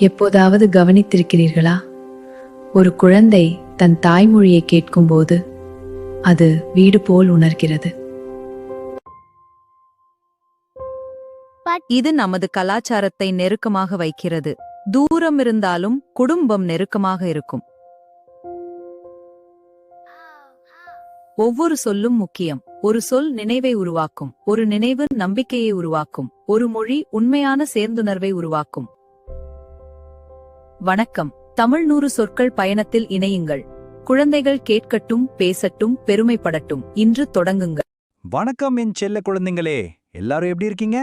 எப்போதாவது கவனித்திருக்கிறீர்களா? ஒரு குழந்தை தன் தாய்மொழியை கேட்கும்போது அது வீடு போல் உணர்கிறது. இது நமது கலாச்சாரத்தை நெருக்கமாக வைக்கிறது. தூரம் இருந்தாலும் குடும்பம் நெருக்கமாக இருக்கும். ஒவ்வொரு சொல்லும் முக்கியம். ஒரு சொல் நினைவை உருவாக்கும், ஒரு நினைவு நம்பிக்கையை உருவாக்கும், ஒரு மொழி உண்மையான சேர்ந்துணர்வை உருவாக்கும். வணக்கம். தமிழ் 100 சொற்கள் பயணத்தில் இணையுங்கள். குழந்தைகள் கேட்கட்டும், பேசட்டும், பெருமைப்படட்டும். இன்று தொடங்குங்கள். வணக்கம் என் செல்ல குழந்தைங்களே, எல்லாரும் எப்படி இருக்கீங்க?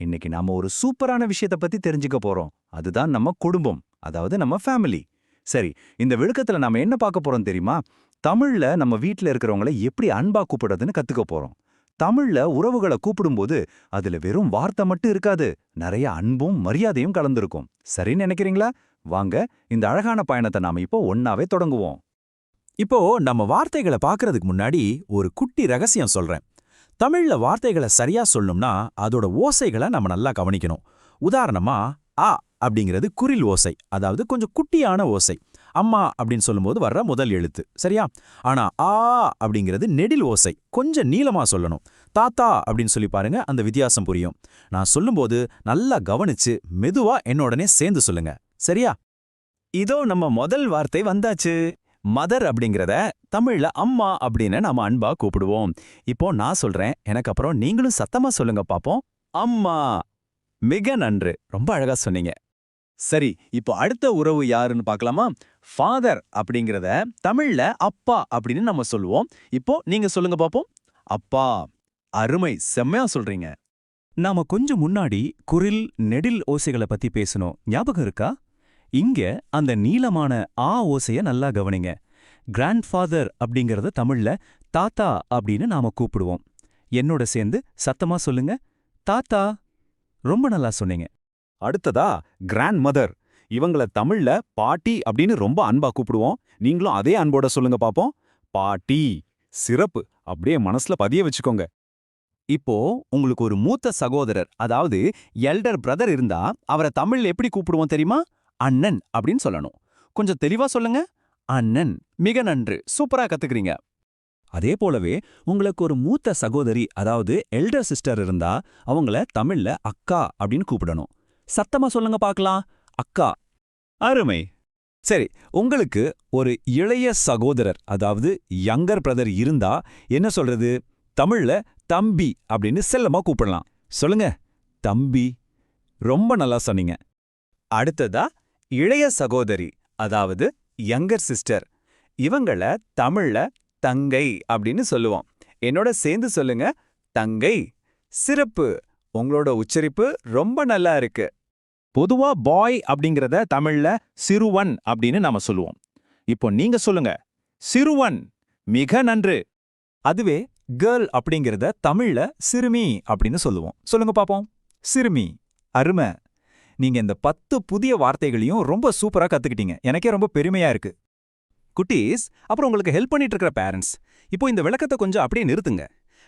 இன்னைக்கு நாம ஒரு சூப்பரான விஷயத்தை பத்தி தெரிஞ்சுக்க போறோம். அதுதான் நம்ம குடும்பம், அதாவது நம்ம ஃபேமிலி. சரி, இந்த விழுக்கத்துல நாம என்ன பார்க்க போறோம் தெரியுமா? தமிழ்ல நம்ம வீட்ல இருக்கிறவங்கள எப்படி அன்பா கூப்பிடுறதுன்னு கத்துக்க போறோம். தமிழ்ல உறவுகளை கூப்பிடும்போது அதுல வெறும் வார்த்தை மட்டும் இருக்காது, நிறைய அன்பும் மரியாதையும் கலந்துருக்கும். சரின்னு நினைக்கிறீங்களா? வாங்க, இந்த அழகான பயணத்தை நாம இப்போ ஒன்னாவே தொடங்குவோம். இப்போ நம்ம வார்த்தைகளை பார்க்கறதுக்கு முன்னாடி ஒரு குட்டி ரகசியம் சொல்றேன். தமிழ்ல வார்த்தைகளை சரியா சொல்லணும்னா அதோட ஓசைகளை நம்ம நல்லா கவனிக்கணும். உதாரணமா ஆ அப்படிங்கிறது குரில் ஓசை, அதாவது கொஞ்சம் குட்டியான ஓசை. அம்மா அப்படின்னு சொல்லும்போது வர்ற முதல் எழுத்து, சரியா? ஆனா ஆ அப்படிங்கிறது நெடில் ஓசை, கொஞ்சம் நீளமா சொல்லணும். தாத்தா அப்படின்னு சொல்லி பாருங்க, அந்த வித்தியாசம் புரியும். நான் சொல்லும்போது நல்லா கவனிச்சு மெதுவா என்னோடனே சேர்ந்து சொல்லுங்க, சரியா? இதோ நம்ம முதல் வார்த்தை வந்தாச்சு. மதர் அப்படிங்கிறத தமிழ்ல அம்மா அப்படின்னு நாம அன்பா கூப்பிடுவோம். இப்போ நான் சொல்றேன், எனக்கு அப்புறம் நீங்களும் சத்தமா சொல்லுங்க பாப்போம். அம்மா. மிக நன்று, ரொம்ப அழகா சொன்னீங்க. சரி, இப்போ அடுத்த உறவு யாருன்னு பார்க்கலாமா? ஃபாதர் அப்படிங்கிறத தமிழ்ல அப்பா அப்படின்னு நம்ம சொல்லுவோம். இப்போ நீங்க சொல்லுங்க பாப்போம். அப்பா. அருமை, செம்மையா சொல்றீங்க. நாம கொஞ்சம் முன்னாடி குரில் நெடில் ஓசைகளை பத்தி பேசணும், ஞாபகம் இருக்கா? இங்க அந்த நீளமான ஆ ஓசைய நல்லா கவனிங்க. கிராண்ட்ஃபாதர் அப்படிங்கறத தமிழ்ல தாத்தா அப்படின்னு நாம கூப்பிடுவோம். என்னோட சேர்ந்து சத்தமா சொல்லுங்க, தாத்தா. ரொம்ப நல்லா சொன்னீங்க. அடுத்ததா கிராண்ட் மதர். இவங்கள தமிழ்ல பாட்டி அப்படின்னு ரொம்ப அன்பா கூப்பிடுவோம். நீங்களும் அதே அன்போட சொல்லுங்க பாப்போம். பாட்டி. சிறப்பு, அப்படியே மனசுல பதிய வச்சுக்கோங்க. இப்போ உங்களுக்கு ஒரு மூத்த சகோதரர், அதாவது எல்டர் பிரதர் இருந்தா அவரை தமிழ்ல எப்படி கூப்பிடுவோம் தெரியுமா? அண்ணன் அப்படின்னு சொல்லணும். கொஞ்சம் தெளிவா சொல்லுங்க. அண்ணன். மிக நன்று, சூப்பரா கத்துக்கிறீங்க. அதே போலவே உங்களுக்கு ஒரு மூத்த சகோதரி, அதாவது எல்டர் சிஸ்டர் இருந்தா அவங்கள தமிழ்ல அக்கா அப்படின்னு கூப்பிடணும். சத்தமா சொல்லுங்க பார்க்கலாம், அக்கா. அருமை. சரி, உங்களுக்கு ஒரு இளைய சகோதரர், அதாவது யங்கர் பிரதர் இருந்தா என்ன சொல்றது? தமிழ்ல தம்பி அப்படின்னு செல்லமா கூப்பிடலாம். சொல்லுங்க, தம்பி. ரொம்ப நல்லா சொன்னீங்க. அடுத்ததா இளைய சகோதரி, அதாவது யங்கர் சிஸ்டர். இவங்கள தமிழ்ல தங்கை அப்படின்னு சொல்லுவோம். என்னோட சேர்ந்து சொல்லுங்க, தங்கை. சிறப்பு, உங்களோட உச்சரிப்பு ரொம்ப நல்லா இருக்கு. பொதுவா பாய் அப்படிங்கிறத தமிழ்ல சிறுவன் அப்படின்னு நாம சொல்லுவோம். இப்போ நீங்க சொல்லுங்க, சிறுவன். மிக நன்று. அதுவே கேர்ள் அப்படிங்கிறத தமிழ்ல சிறுமி அப்படின்னு சொல்லுவோம். சொல்லுங்க பாப்போம். சிறுமி. அருமை. நீங்க இந்த 10 புதிய வார்த்தைகளையும் ரொம்ப சூப்பரா கத்துக்கிட்டீங்க. எனக்கே ரொம்ப பெருமையா இருக்கு. குட்டீஸ், அப்புறம் உங்களுக்கு ஹெல்ப் பண்ணிட்டு இருக்கிற பேரண்ட்ஸ், இப்போ இந்த விளக்கத்தை கொஞ்சம் அப்படியே நிறுத்துங்க.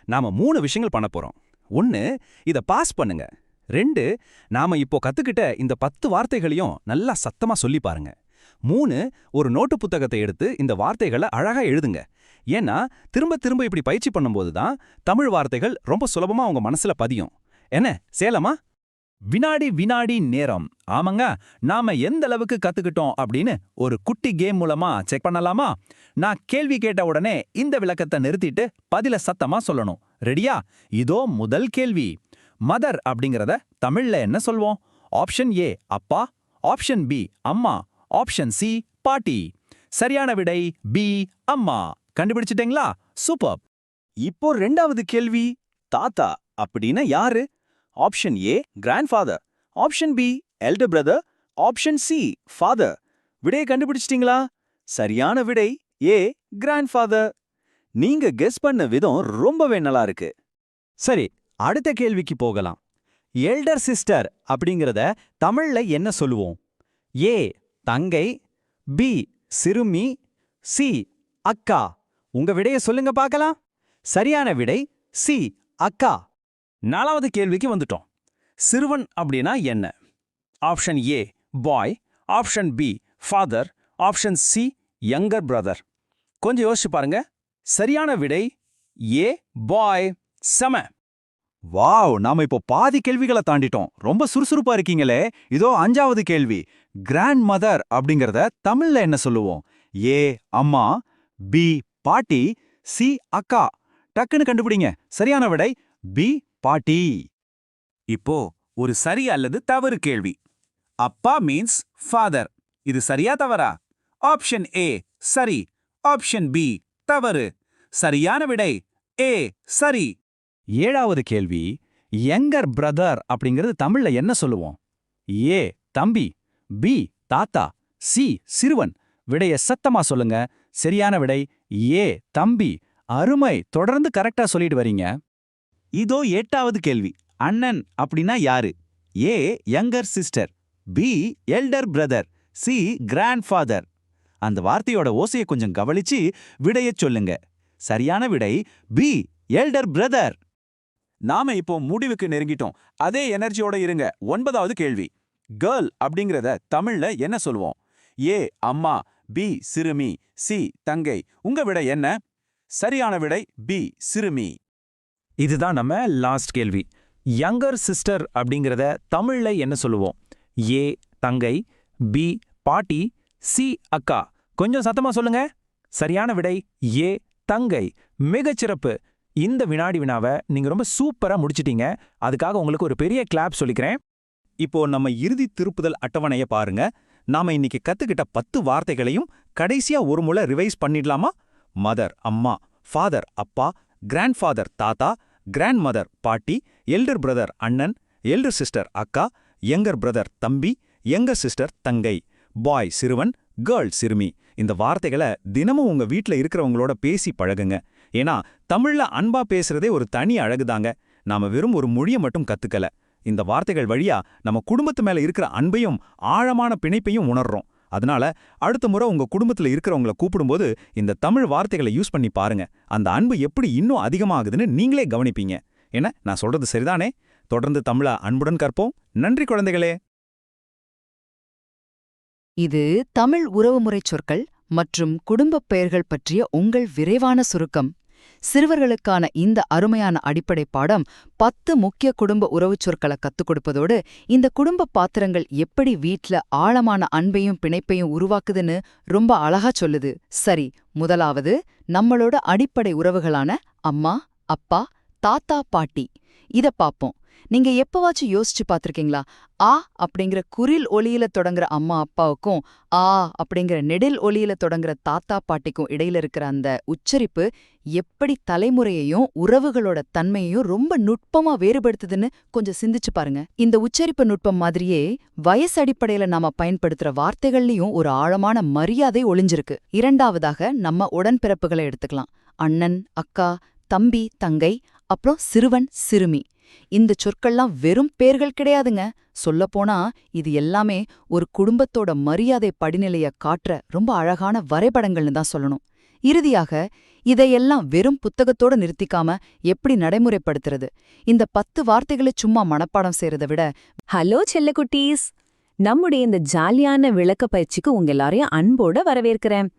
நாம 3 விஷயங்கள் பண்ண போறோம். 1, இத பாஸ் பண்ணுங்க. 2, நாம இப்போ கத்துக்கிட்ட இந்த 10 வார்த்தைகளையும் நல்லா சத்தமா சொல்லி பாருங்க. 3, ஒரு நோட்டு புத்தகத்தை எடுத்து இந்த வார்த்தைகளை அழகா எழுதுங்க. ஏன்னா திரும்ப திரும்ப இப்படி பயிற்சி பண்ணும்போது தான் தமிழ் வார்த்தைகள் ரொம்ப சுலபமா உங்க மனசுல பதியும். என்ன சேலமா? வினாடி வினாடி நேரம். ஆமாங்க, நாம எந்த அளவுக்கு கத்துக்கிட்டோம் அப்படின்னு ஒரு குட்டி கேம் மூலமா செக் பண்ணலாமா? நான் கேள்வி கேட்ட உடனே இந்த விளக்கத்தை நிறுத்திட்டு பதில சத்தமா சொல்லணும். ரெடியா? இதோ முதல் கேள்வி. மதர் அப்படிங்கறத தமிழ்ல என்ன சொல்வோம்? ஆப்ஷன் ஏ அப்பா, ஆப்ஷன் பி அம்மா, ஆப்ஷன் சி பாட்டி. சரியான விடை பி அம்மா. கண்டுபிடிச்சிட்டீங்களா? சூப்பர். இப்போ 2வது கேள்வி. தாத்தா அப்படின்னா யாரு? Option A grandfather, option B elder brother, option C father. விடையை கண்டுபிடிச்சிட்டீங்களா? சரியான விடை ஏ கிராண்ட்ஃபாதர். நீங்க கெஸ் பண்ண விதம் ரொம்பவே நல்லா இருக்கு. சரி, அடுத்த கேள்விக்கு போகலாம். எல்டர் சிஸ்டர் அப்படிங்கறத தமிழ்ல என்ன சொல்லுவோம்? ஏ தங்கை, பி சிறுமி, சி அக்கா. உங்க விடையை சொல்லுங்க பார்க்கலாம். சரியான விடை சி அக்கா. 4வது கேள்விக்கு வந்துட்டோம். சிறுவன் அப்படின்னா என்ன? Option A bye, option B father, option C younger brother. கொஞ்சம் யோசிச்சு பாருங்க. சரியான விடை ஏ பாய். செம. வாவ், நாம இப்போ பாதி கேள்விகளை தாண்டிட்டோம். ரொம்ப சுறுசுறுப்பா இருக்கீங்களே. இதோ 5வது கேள்வி. கிராண்ட் மதர் அப்படிங்கறத தமிழ்ல என்ன சொல்லுவோம்? ஏ அம்மா, பி பாட்டி, சி அக்கா. டக்குன்னு கண்டுபிடிங்க. சரியான விடை பி பாட்டி. இப்போ ஒரு சரி அல்லது தவறு கேள்வி. அப்பா மீன்ஸ் ஃபாதர். இது சரியா தவறா? ஆப்ஷன் ஏ சரி, ஆப்ஷன் பி தவறு. சரியான விடை ஏ சரி. 7வது கேள்வி. யங்கர் பிரதர் அப்படிங்கிறது தமிழ்ல என்ன சொல்லுவோம்? ஏ தம்பி, பி தாத்தா, சி சிறுவன். விடைய சத்தமா சொல்லுங்க. சரியான விடை ஏ தம்பி. அருமை, தொடர்ந்து கரெக்டா சொல்லிட்டு வரீங்க. இதோ 8வது கேள்வி. அண்ணன் அப்படின்னா யாரு? A younger sister, B elder brother, C grandfather. அந்த வார்த்தையோட ஓசையை கொஞ்சம் கவனிச்சு விடையச் சொல்லுங்க. சரியான விடை பி எல்டர் பிரதர். நாம இப்போ முடிவுக்கு நெருங்கிட்டோம். அதே எனர்ஜியோட இருங்க. 9வது கேள்வி. கேர்ள் அப்படிங்கறத தமிழ்ல என்ன சொல்லுவோம்? ஏ அம்மா, பி சிறுமி, சி தங்கை. உங்க விடை என்ன? சரியான விடை பி சிறுமி. இதுதான் நம்ம லாஸ்ட் கேள்வி. யங்கர் சிஸ்டர் அப்படிங்கறத தமிழ்ல என்ன சொல்லுவோம்? ஏ தங்கை, பி பாட்டி, சி அக்கா. கொஞ்சம் சத்தமா சொல்லுங்க. சரியான விடை ஏ தங்கை. மிகச்சிறப்பு. இந்த வினாடி வினாவை நீங்க ரொம்ப சூப்பரா முடிச்சிட்டீங்க. அதுக்காக உங்களுக்கு ஒரு பெரிய கிளாப் சொல்லிக்கிறேன். இப்போ நம்ம இறுதி திருப்புதல் அட்டவணைய பாருங்க. நாம இன்னைக்கு கத்துக்கிட்ட 10 வார்த்தைகளையும் கடைசியா ஒரு முறை ரிவைஸ் பண்ணிடலாமா? மதர் அம்மா, ஃபாதர் அப்பா, கிராண்ட்ஃபாதர் தாத்தா, கிராண்ட் மதர் பாட்டி, எல்டர் பிரதர் அண்ணன், எல்டர் சிஸ்டர் அக்கா, யங்கர் பிரதர் தம்பி, யங்கர் சிஸ்டர் தங்கை, பாய் சிறுவன், கேர்ள் சிறுமி. இந்த வார்த்தைகளை தினமும் உங்க வீட்ல இருக்கிறவங்களோட பேசி பழகுங்க. ஏன்னா தமிழ்ல அன்பா பேசுறதே ஒரு தனி அழகுதாங்க. நாம வெறும் ஒரு மொழியை மட்டும் கத்துக்கல. இந்த வார்த்தைகள் வழியா நம்ம குடும்பத்து மேல இருக்கிற அன்பையும் ஆழமான பிணைப்பையும் உணர்றோம். அதனால அடுத்த முறை உங்க குடும்பத்துல இருக்கிறவங்கள கூப்பிடும்போது இந்த தமிழ் வார்த்தைகளை யூஸ் பண்ணி பாருங்க. அந்த அன்பு எப்படி இன்னும் அதிகமாகுதுன்னு நீங்களே கவனிப்பீங்க. என்ன, நான் சொல்றது சரிதானே? தொடர்ந்து தமிழ அன்புடன் கற்போம். நன்றி குழந்தைகளே. இது தமிழ் உறவுமுறைச் சொற்கள் மற்றும் குடும்பப் பெயர்கள் பற்றிய உங்கள் விரைவான சுருக்கம். சிறுவர்களுக்கான இந்த அருமையான அடிப்படை பாடம் 10 முக்கிய குடும்ப உறவுச் சொற்களை கத்துக் கொடுப்பதோடு இந்த குடும்ப பாத்திரங்கள் எப்படி வீட்ல ஆழமான அன்பையும் பிணைப்பையும் உருவாக்குதுன்னு ரொம்ப அழகா சொல்லுது. சரி, முதலாவது நம்மளோட அடிப்படை உறவுகளான அம்மா, அப்பா, தாத்தா, பாட்டி. இத பாப்போம். நீங்க எப்பவாச்சும் யோசிச்சு பாத்திருக்கீங்களா? ஆ அப்படிங்கிற குரில் ஒலியில தொடங்குற அம்மா அப்பாவுக்கும் ஆ அப்படிங்கிற நெடில் ஒலியில தொடங்குற தாத்தா பாட்டிக்கும் இடையில இருக்கிற அந்த உச்சரிப்பு எப்படி தலைமுறையையும் உறவுகளோட தன்மையையும் ரொம்ப நுட்பமா வேறுபடுத்துதுன்னு கொஞ்சம் சிந்திச்சு பாருங்க. இந்த உச்சரிப்பு நுட்பம் மாதிரியே வயசு அடிப்படையில நாம பயன்படுத்துற வார்த்தைகள்லயும் ஒரு ஆழமான மரியாதை ஒளிஞ்சிருக்கு. இரண்டாவதாக நம்ம உடன்பிறப்புகளை எடுத்துக்கலாம். அண்ணன், அக்கா, தம்பி, தங்கை, அப்புறம் சிறுவன், சிறுமி. இந்த சொற்கள்லாம் வெறும் பேர்கள் கிடையாதுங்க. சொல்லப்போனா இது எல்லாமே ஒரு குடும்பத்தோட மரியாதை படிநிலைய காட்டுற ரொம்ப அழகான வரைபடங்கள்னு தான் சொல்லணும். இறுதியாக இதையெல்லாம் வெறும் புத்தகத்தோட நிறுத்திக்காம எப்படி நடைமுறைப்படுத்துறது? இந்த 10 வார்த்தைகளை சும்மா மனப்பாடம் செய்யறதை விட. ஹலோ செல்லக்குட்டீஸ், நம்முடைய இந்த ஜாலியான விளக்க பயிற்சிக்கு உங்க எல்லாரையும் அன்போட வரவேற்கிறேன்.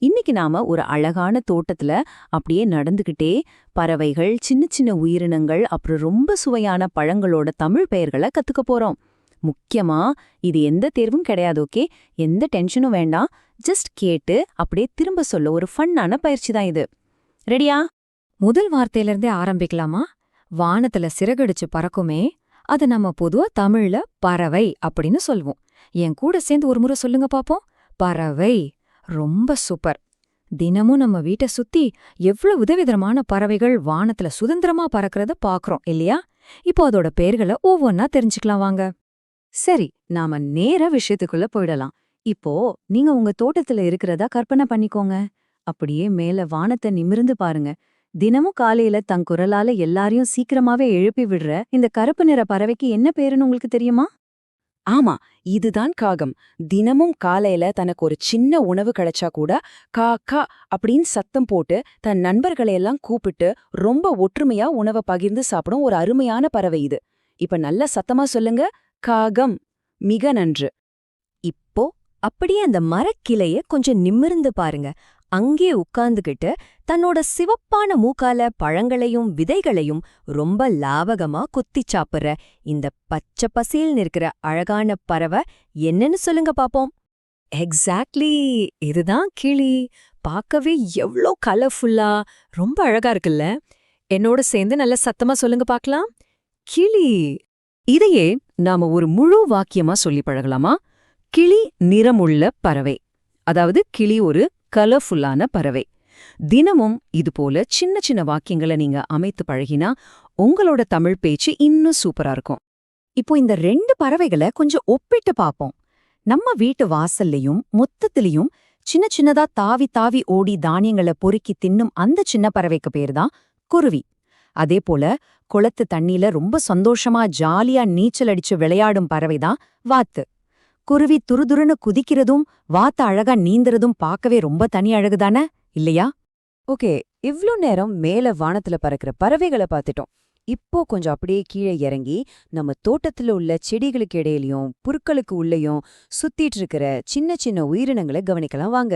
இன்னைக்கு நாம ஒரு அழகான தோட்டத்துல அப்படியே நடந்துகிட்டே பறவைகள், சின்ன சின்ன உயிரினங்கள், அப்புறம் ரொம்ப சுவையான பழங்களோட தமிழ் பெயர்களை கத்துக்க போறோம். முக்கியமா இது எந்த தேர்வும் கிடையாது, ஓகே? எந்த டென்ஷனும் வேண்டாம். ஜஸ்ட் கேட்டு அப்படியே திரும்ப சொல்ல ஒரு ஃபன்னான பயிற்சி தான் இது. ரெடியா? முதல் வார்த்தையிலிருந்தே ஆரம்பிக்கலாமா? வானத்துல சிறகடிச்சு பறக்குமே, அது நம்ம பொதுவா தமிழ்ல பறவை அப்படின்னு சொல்வோம். என் கூட சேர்ந்து ஒரு முறை சொல்லுங்க பாப்போம். பறவை. ரொம்ப சூப்பர். தினமும் நம்ம வீட்டை சுத்தி எவ்வளவு விதவிதமான பறவைகள் வானத்துல சுதந்திரமா பறக்கிறத பாக்குறோம் இல்லையா? இப்போ அதோட பெயர்களை ஒவ்வொன்னா தெரிஞ்சுக்கலாம் வாங்க. சரி, நாம நேரா விஷயத்துக்குள்ள போயிடலாம். இப்போ நீங்க உங்க தோட்டத்துல இருக்கிறதா கற்பனை பண்ணிக்கோங்க. அப்படியே மேல வானத்தை நிமிர்ந்து பாருங்க. தினமும் காலையில தன் குரலால எல்லாரையும் சீக்கிரமாவே எழுப்பி விடுற இந்த கருப்பு நிற பறவைக்கு என்ன பேருன்னு உங்களுக்கு தெரியுமா? ஆமா, இதுதான் காகம். தினமும் காலையில தனக்கு ஒரு சின்ன உணவு கிடைச்சா கூட கா கா அப்படின்னு சத்தம் போட்டு தன் நண்பர்களையெல்லாம் கூப்பிட்டு ரொம்ப ஒற்றுமையா உணவை பகிர்ந்து சாப்பிடும் ஒரு அருமையான பறவை இது. இப்ப நல்ல சத்தமா சொல்லுங்க, காகம். மிக நன்று. இப்போ அப்படியே அந்த மரக்கிளைய கொஞ்சம் நிமிர்ந்து பாருங்க. அங்கே உட்கார்ந்துகிட்டு தன்னோட சிவப்பான மூக்கால பழங்களையும் விதைகளையும் ரொம்ப லாவகமா கொத்திச் சாப்பிடுற இந்த பச்சை பசேல்னு இருக்கிற அழகான பறவை என்னன்னு சொல்லுங்க பாப்போம். எக்ஸாக்ட்லி, இதுதான் கிளி. பார்க்கவே எவ்ளோ கலர்ஃபுல்லா ரொம்ப அழகா இருக்குல்ல? என்னோட சேர்ந்து நல்ல சத்தமா சொல்லுங்க பார்க்கலாம். கிளி. இதையே நாம ஒரு முழு வாக்கியமா சொல்லி பழகலாமா? கிளி நிறமுள்ள பறவை. அதாவது கிளி ஒரு கலர்ஃபுல்லான பறவை. தினமும் இதுபோல சின்ன சின்ன வாக்கியங்களை நீங்க அமைத்து பழகினா உங்களோட தமிழ் பேச்சு இன்னும் சூப்பரா இருக்கும். இப்போ இந்த 2 பறவைகளை கொஞ்சம் ஒப்பிட்டு பாப்போம். நம்ம வீட்டு வாசல்லையும் முத்தத்திலையும் சின்ன சின்னதா தாவி தாவி ஓடி தானியங்களை பொறுக்கி தின்னும் அந்த சின்ன பறவைக்கு பேர்தான் குருவி. அதே போல குளத்து தண்ணியில ரொம்ப சந்தோஷமா ஜாலியா நீச்சல் அடிச்சு விளையாடும் பறவைதான் வாத்து. குருவி துருதுருன்னு குதிக்கிறதும் வாத்து அழகா நீந்துறதும் பார்க்கவே ரொம்ப தனி அழகுதானே, இல்லையா? ஓகே, இவ்ளோ நேரம் மேல வானத்துல பறக்கிற பறவைகளை பார்த்துட்டோம். இப்போ கொஞ்சம் அப்படியே கீழே இறங்கி நம்ம தோட்டத்துல உள்ள செடிகளுக்கு இடையிலயும் புற்களுக்கு உள்ளேயும் சுத்திட்டு இருக்கிற சின்ன சின்ன உயிரினங்களை கவனிக்கலாம் வாங்க.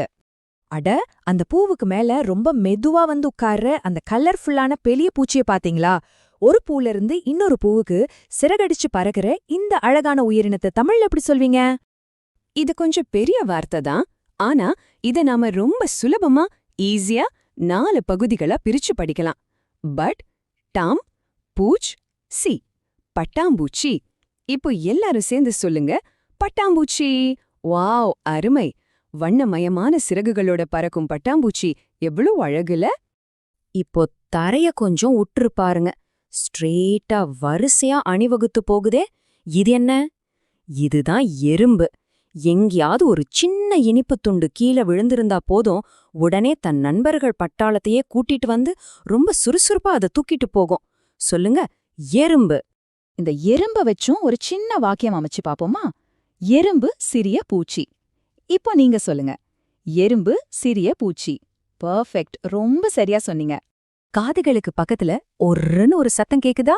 அட, அந்த பூவுக்கு மேல ரொம்ப மெதுவா வந்து உட்கார்ற அந்த கலர்ஃபுல்லான பெரிய பூச்சிய பாத்தீங்களா? ஒரு பூல இருந்து இன்னொரு பூவுக்கு சிறகடிச்சு பறக்கிற இந்த அழகான உயிரினத்தை தமிழ்ல எப்படி சொல்வீங்க? இது கொஞ்சம் பெரிய வார்த்தை தான். ஆனா இத நாம ரொம்ப சுலபமா ஈஸியா 4 பகுதிகளா பிரிச்சு படிக்கலாம். பட், டாம், பூச், சி. பட்டாம்பூச்சி. இப்போ எல்லாரும் சேர்ந்து சொல்லுங்க, பட்டாம்பூச்சி. வாவ், அருமை. வண்ணமயமான சிறகுகளோட பறக்கும் பட்டாம்பூச்சி எவ்வளவு அழகுல. இப்போ தரைய கொஞ்சம் உற்று பாருங்க. ஸ்ட்ரெயிட்டா வரிசையா அணிவகுத்து போகுதே, இது என்ன? இதுதான் எறும்பு. எங்கேயாவது ஒரு சின்ன இனிப்பு துண்டு கீழே விழுந்திருந்தா போதும், உடனே தன் நண்பர்கள் பட்டாளத்தையே கூட்டிட்டு வந்து ரொம்ப சுறுசுறுப்பா அதை தூக்கிட்டு போகும். சொல்லுங்க, எறும்பு. இந்த எறும்ப வச்சும் ஒரு சின்ன வாக்கியம் அமைச்சு பாப்போமா? எறும்பு சிறிய பூச்சி. இப்போ நீங்க சொல்லுங்க, எறும்பு சிறிய பூச்சி. பர்ஃபெக்ட், ரொம்ப சரியா சொன்னீங்க. காதுகளுக்கு பக்கத்துல ஒருன்னு ஒரு சத்தம் கேக்குதா?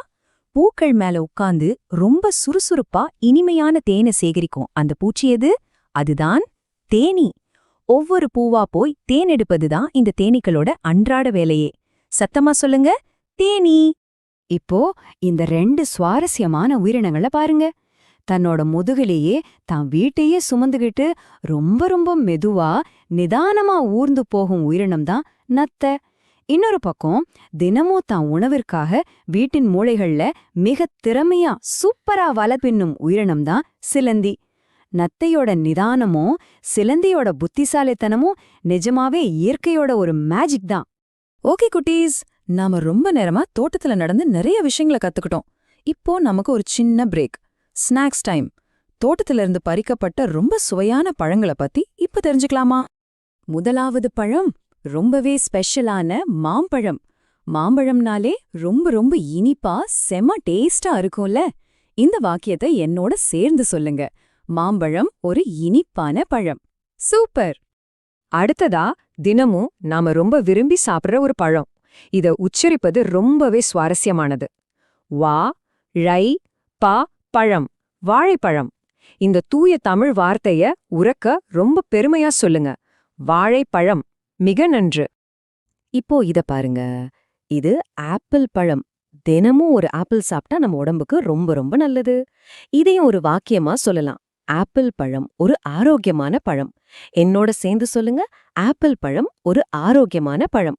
பூக்கள் மேல உட்கார்ந்து ரொம்ப சுறுசுறுப்பா இனிமையான தேனை சேகரிக்கும் அந்த பூச்சி எது? அதுதான் தேனீ. ஒவ்வொரு பூவா போய் தேன் எடுப்பதுதான் இந்த தேனீக்களோட அன்றாட வேலையே. சத்தமா சொல்லுங்க, தேனீ. இப்போ இந்த 2 சுவாரஸ்யமான உயிரினங்களை பாருங்க. தன்னோட முதுகிலேயே தான் வீட்டையே சுமந்துகிட்டு ரொம்ப ரொம்ப மெதுவா நிதானமா ஊர்ந்து போகும் உயிரினம்தான் நத்தை. இன்னொரு பக்கம் தினமும் தான் உணவிற்காக வீட்டின் மூலைகள்ல மிக திறமையா சூப்பரா வலை பின்னும் உயிரினம்தான் சிலந்தி. நத்தையோட நிதானமும் சிலந்தியோட புத்திசாலித்தனமும் நிஜமாவே இயற்கையோட ஒரு மேஜிக் தான். ஓகே குட்டீஸ், நாம ரொம்ப நேரமா தோட்டத்துல நடந்து நிறைய விஷயங்களை கத்துக்கிட்டோம். இப்போ நமக்கு ஒரு சின்ன பிரேக். Snacks time. தோட்டத்துல இருந்து பறிக்கப்பட்ட ரொம்ப சுவையான பழங்களை பத்தி இப்ப தெரிஞ்சுக்கலாமா? முதலாவது பழம் ரொம்பவே ஸ்பெஷலான மாம்பழம். மாம்பழம்னாலே ரொம்ப ரொம்ப இனிப்பா செம டேஸ்டா இருக்கும்ல. இந்த வாக்கியத்தை என்னோட சேர்ந்து சொல்லுங்க. மாம்பழம் ஒரு இனிப்பான பழம். சூப்பர். அடுத்ததா தினமும் நாம ரொம்ப விரும்பி சாப்பிடுற ஒரு பழம். இத உச்சரிப்பது ரொம்பவே சுவாரஸ்யமானது. வா ழை பா பழம், வாழைப்பழம். இந்த தூய தமிழ் வார்த்தைய உரக்க ரொம்ப பெருமையா சொல்லுங்க. வாழைப்பழம். மிக நன்று. இப்போ இத பாருங்க, இது ஆப்பிள் பழம். தினமும் ஒரு ஆப்பிள் சாப்பிட்டா நம்ம உடம்புக்கு ரொம்ப ரொம்ப நல்லது. இதையும் ஒரு வாக்கியமா சொல்லலாம். ஆப்பிள் பழம் ஒரு ஆரோக்கியமான பழம். என்னோட சேர்ந்து சொல்லுங்க, ஆப்பிள் பழம் ஒரு ஆரோக்கியமான பழம்.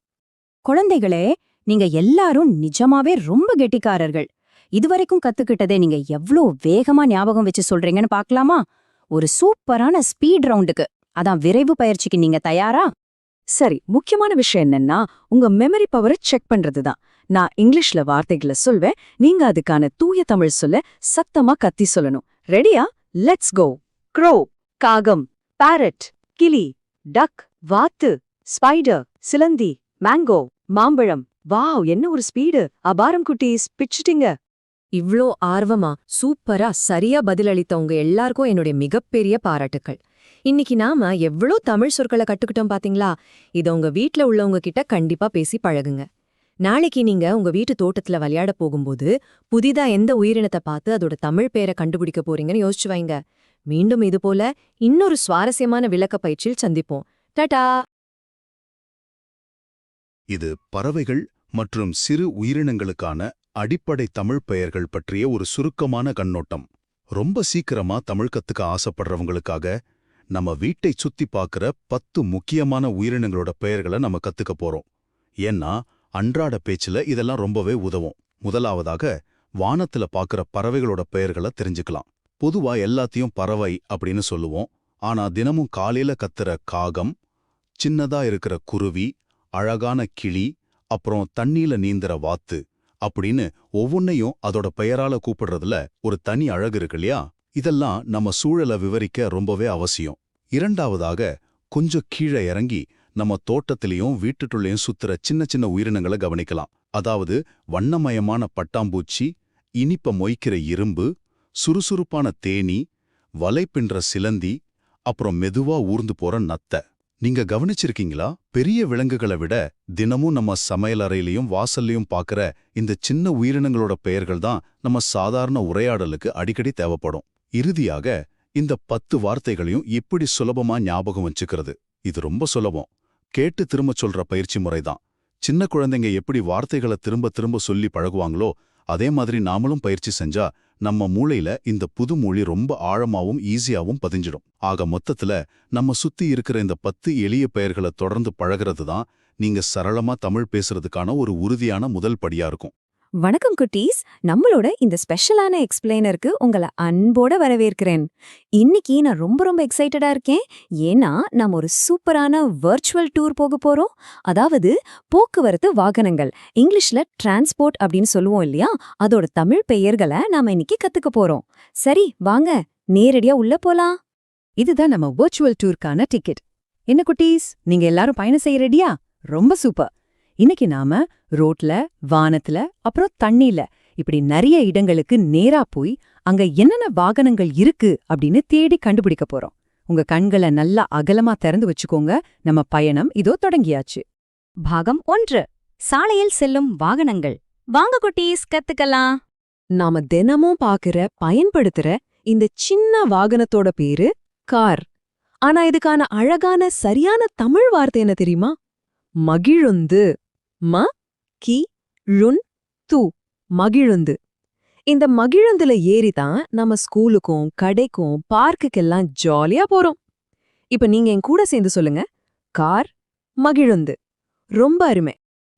குழந்தைகளே, நீங்க எல்லாரும் நிஜமாவே ரொம்ப கெட்டிக்காரர்கள். இதுவரைக்கும் கத்துக்கிட்டதே நீங்க எவ்ளோ வேகமா ஞாபகம் வச்சு சொல்றீங்கன்னு பார்க்கலாமா? ஒரு சூப்பரான ஸ்பீட் ரவுண்டுக்கு, அதான் விரைவு பயிற்சிக்கு நீங்க தயாரா? சரி, முக்கியமான விஷயம் என்னன்னா உங்க மெமரி பவரை செக் பண்றதுதான். நான் இங்கிலீஷ்ல வார்த்தைகளை சொல்வேன், நீங்க அதுக்கான தூய தமிழ் சொல்ல சத்தமா கத்தி சொல்லணும். ரெடியா? Let's go. க்ரோ, காகம். பேரட், கிளி. டக், வாத்து. ஸ்பைடர், சிலந்தி. மேங்கோ, மாம்பழம். வாவ், என்ன ஒரு ஸ்பீடு! அபாரம் குட்டீஸ், பிச்சிட்டீங்க. இவ்ளோ ஆர்வமா சூப்பரா சரியா பதிலளித்தவங்க எல்லாருக்கும் என்னுடைய மிகப்பெரிய பாராட்டுக்கள். இன்னைக்கு நாம எவ்ளோ தமிழ் சொற்களை கத்துக்கிட்டோம் பாத்தீங்களா? இத உங்க வீட்ல உள்ளவங்க கிட்ட கண்டிப்பா பேசி பழகுங்க. நாளைக்கு நீங்க உங்க வீட்டு தோட்டத்துல விளையாட போகும்போது புதிதா எந்த உயிரினத்தை பார்த்து அதோட தமிழ் பேரை கண்டுபிடிக்க போறீங்கன்னு யோசிச்சு வைங்க. மீண்டும் இதுபோல இன்னொரு சுவாரஸ்யமான விளக்க பயிற்சியில் சந்திப்போம். டாடா. இது பறவைகள் மற்றும் சிறு உயிரினங்களுக்கான அடிப்படை தமிழ் பெயர்கள் பற்றிய ஒரு சுருக்கமான கண்ணோட்டம். ரொம்ப சீக்கிரமா தமிழ் கத்துக்க ஆசைப்படுறவங்களுக்காக நம்ம வீட்டை சுத்தி பார்க்கிற 10 முக்கியமான உயிரினங்களோட பெயர்களை நம்ம கத்துக்க போறோம். ஏன்னா அன்றாட பேச்சுல இதெல்லாம் ரொம்பவே உதவும். முதலாவதாக வானத்துல பார்க்கிற பறவைகளோட பெயர்களை தெரிஞ்சுக்கலாம். பொதுவா எல்லாத்தையும் பறவை அப்படின்னு சொல்லுவோம். ஆனா தினமும் காலையில கத்துற காகம், சின்னதா இருக்கிற குருவி, அழகான கிளி, அப்புறம் தண்ணீல நீந்துற வாத்து அப்படின்னு ஒவ்வொன்னையும் அதோட பெயரால கூப்பிடுறதுல ஒரு தனி அழகு இருக்கு இல்லையா? இதெல்லாம் நம்ம சூழலை விவரிக்க ரொம்பவே அவசியம். இரண்டாவதாக கொஞ்சம் கீழே இறங்கி நம்ம தோட்டத்திலையும் வீட்டுக்குள்ளேயும் சுத்துற சின்ன சின்ன உயிரினங்களை கவனிக்கலாம். அதாவது வண்ணமயமான பட்டாம்பூச்சி, இனிப்ப மொய்க்கிற இரும்பு, சுறுசுறுப்பான தேனீ, வலை பின்ற சிலந்தி, அப்புறம் மெதுவா ஊர்ந்து போற நத்தை. நீங்க கவனிச்சிருக்கீங்களா? பெரிய விலங்குகளை விட தினமும் நம்ம சமையலறையிலையும் வாசல்லையும் பார்க்கிற இந்த சின்ன உயிரினங்களோட பெயர்கள் தான் நம்ம சாதாரண உரையாடலுக்கு அடிக்கடி தேவைப்படும். இறுதியாக இந்த 10 வார்த்தைகளையும் எப்படி சுலபமா ஞாபகம் வச்சுக்கிறது? இது ரொம்ப சுலபம். கேட்டு திரும்ப சொல்ற பயிற்சி முறைதான். சின்ன குழந்தைங்க எப்படி வார்த்தைகளை திரும்ப திரும்ப சொல்லி பழகுவாங்களோ அதே மாதிரி நாமளும் பயிற்சி செஞ்சா நம்ம மூளையில இந்த புது மொழி ரொம்ப ஆழமாவும் ஈஸியாவும் பதிஞ்சிடும். ஆக மொத்தத்துல நம்ம சுத்தி இருக்கிற இந்த 10 எளிய பெயர்களை தொடர்ந்து பழகிறது தான் நீங்க சரளமா தமிழ் பேசுறதுக்கான ஒரு உறுதியான முதல் படியா இருக்கும். வணக்கம் குட்டீஸ், நம்மளோட இந்த ஸ்பெஷலான எக்ஸ்பிளைனருக்கு உங்களை அன்போட வரவேற்கிறேன். இன்னைக்கு நான் ரொம்ப எக்ஸைட்டடா இருக்கேன். ஏன்னா நாம ஒரு சூப்பரான வர்ச்சுவல் டூர் போக போறோம். அதாவது போக்குவரத்து வாகனங்கள், இங்கிலீஷ்ல டிரான்ஸ்போர்ட் அப்படின்னு சொல்லுவோம் இல்லையா, அதோட தமிழ் பெயர்களை நாம இன்னைக்கு கத்துக்க போறோம். சரி வாங்க நேரடியா உள்ள போலாம். இதுதான் நம்ம வர்ச்சுவல் டூருக்கான டிக்கெட். என்ன குட்டீஸ், நீங்க எல்லாரும் பயணம் செய்ய ரெடியா? ரொம்ப சூப்பர். இன்னைக்கு நாம ரோட்ல, வானத்துல, அப்புறம் தண்ணில இப்படி நிறைய இடங்களுக்கு நேரா போய் அங்க என்னென்ன வாகனங்கள் இருக்கு அப்படின்னு தேடி கண்டுபிடிக்க போறோம். உங்க கண்களை நல்லா அகலமா திறந்து வச்சுக்கோங்க. நம்ம பயணம் இதோ தொடங்கியாச்சு. பாகம் 1. சாலையில் செல்லும் வாகனங்கள். வாங்க குட்டீஸ், கத்துக்கலாம். நாம தினமும் பயன்படுத்துற இந்த சின்ன வாகனத்தோட பேரு கார். ஆனா இதுக்கான அழகான சரியான தமிழ் வார்த்தை என்ன தெரியுமா? மகிழுந்து. ம கி ழுன் து, மகிழுந்து. இந்த மகிழுந்துல ஏறிதான் நம்ம ஸ்கூலுக்கும் கடைக்கும் பார்க்குக்கெல்லாம் ஜாலியா போறோம். இப்ப நீங்க என் கூட சேர்ந்து சொல்லுங்க, கார், மகிழுந்து. ரொம்ப அருமை.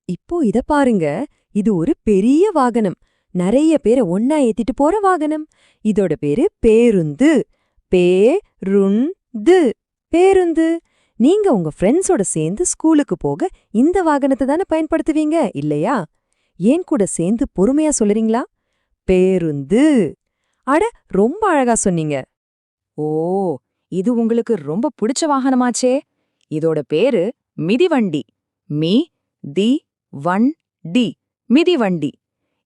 இப்போ இத பாருங்க, இது ஒரு பெரிய வாகனம். நிறைய பேரை ஒன்னா ஏத்திட்டு போற வாகனம். இதோட பேரு பேருந்து. பேருந்து, பேருந்து. நீங்க உங்க ஃப்ரெண்ட்ஸோட சேர்ந்து ஸ்கூலுக்கு போக இந்த வாகனத்தை தானே பயன்படுத்துவீங்க இல்லையா? ஏன் கூட சேர்ந்து பொறுமையா சொல்லுறீங்களா? பேருந்து. அட, ரொம்ப அழகா சொன்னீங்க. ஓ, இது உங்களுக்கு ரொம்ப பிடிச்ச வாகனமாச்சே. இதோட பேரு மிதிவண்டி. மி தி வன் டி, மிதிவண்டி.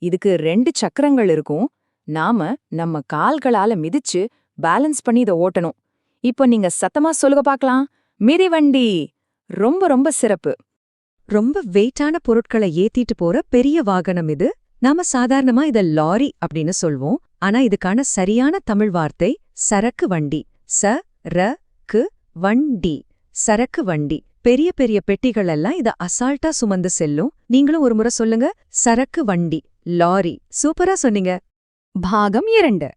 இதுக்கு 2 சக்கரங்கள் இருக்கும். நாம நம்ம கால்களால மிதிச்சு பேலன்ஸ் பண்ணி இதை ஓட்டணும். இப்போ நீங்க சத்தமா சொல்லுங்க பார்க்கலாம், மிதிவண்டி. ரொம்ப சிறப்பு. ரொம்ப வெயிட்டான பொருட்களை ஏத்திட்டு போற பெரிய வாகனம் இது. நாம சாதாரணமா இத லாரி அப்படின்னு சொல்வோம். ஆனா இதுக்கான சரியான தமிழ் வார்த்தை சரக்கு வண்டி. ச ர கு வண்டி, சரக்கு வண்டி. பெரிய பெரிய பெட்டிகள் எல்லாம் இத அசால்ட்டா சுமந்து செல்லும். நீங்களும் ஒரு முறை சொல்லுங்க, சரக்கு வண்டி, லாரி. சூப்பரா சொன்னீங்க. பாகம் 2.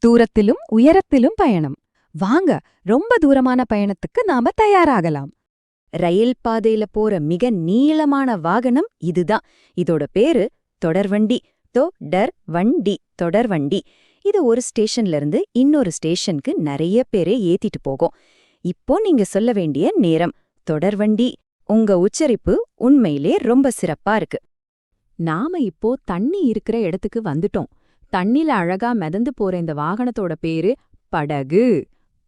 தூரத்திலும் உயரத்திலும் பயணம். வாங்க, ரொம்ப தூரமான பயணத்துக்கு நாம தயாராகலாம். ரயில் பாதையில போற மிக நீளமான வாகனம் இதுதான். இதோட பேரு தொடர்வண்டி. தொடர்வண்டி, தொடர்வண்டி. இது ஒரு ஸ்டேஷன்ல இருந்து இன்னொரு ஸ்டேஷனுக்கு நிறைய பேரை ஏத்திட்டு போகும். இப்போ நீங்க சொல்ல வேண்டிய நேரம். தொடர்வண்டி. உங்க உச்சரிப்பு உண்மையிலே ரொம்ப சிறப்பா இருக்கு. நாம இப்போ தண்ணி இருக்கிற இடத்துக்கு வந்துட்டோம். தண்ணில அழகா மிதந்து போற இந்த வாகனத்தோட பேரு படகு.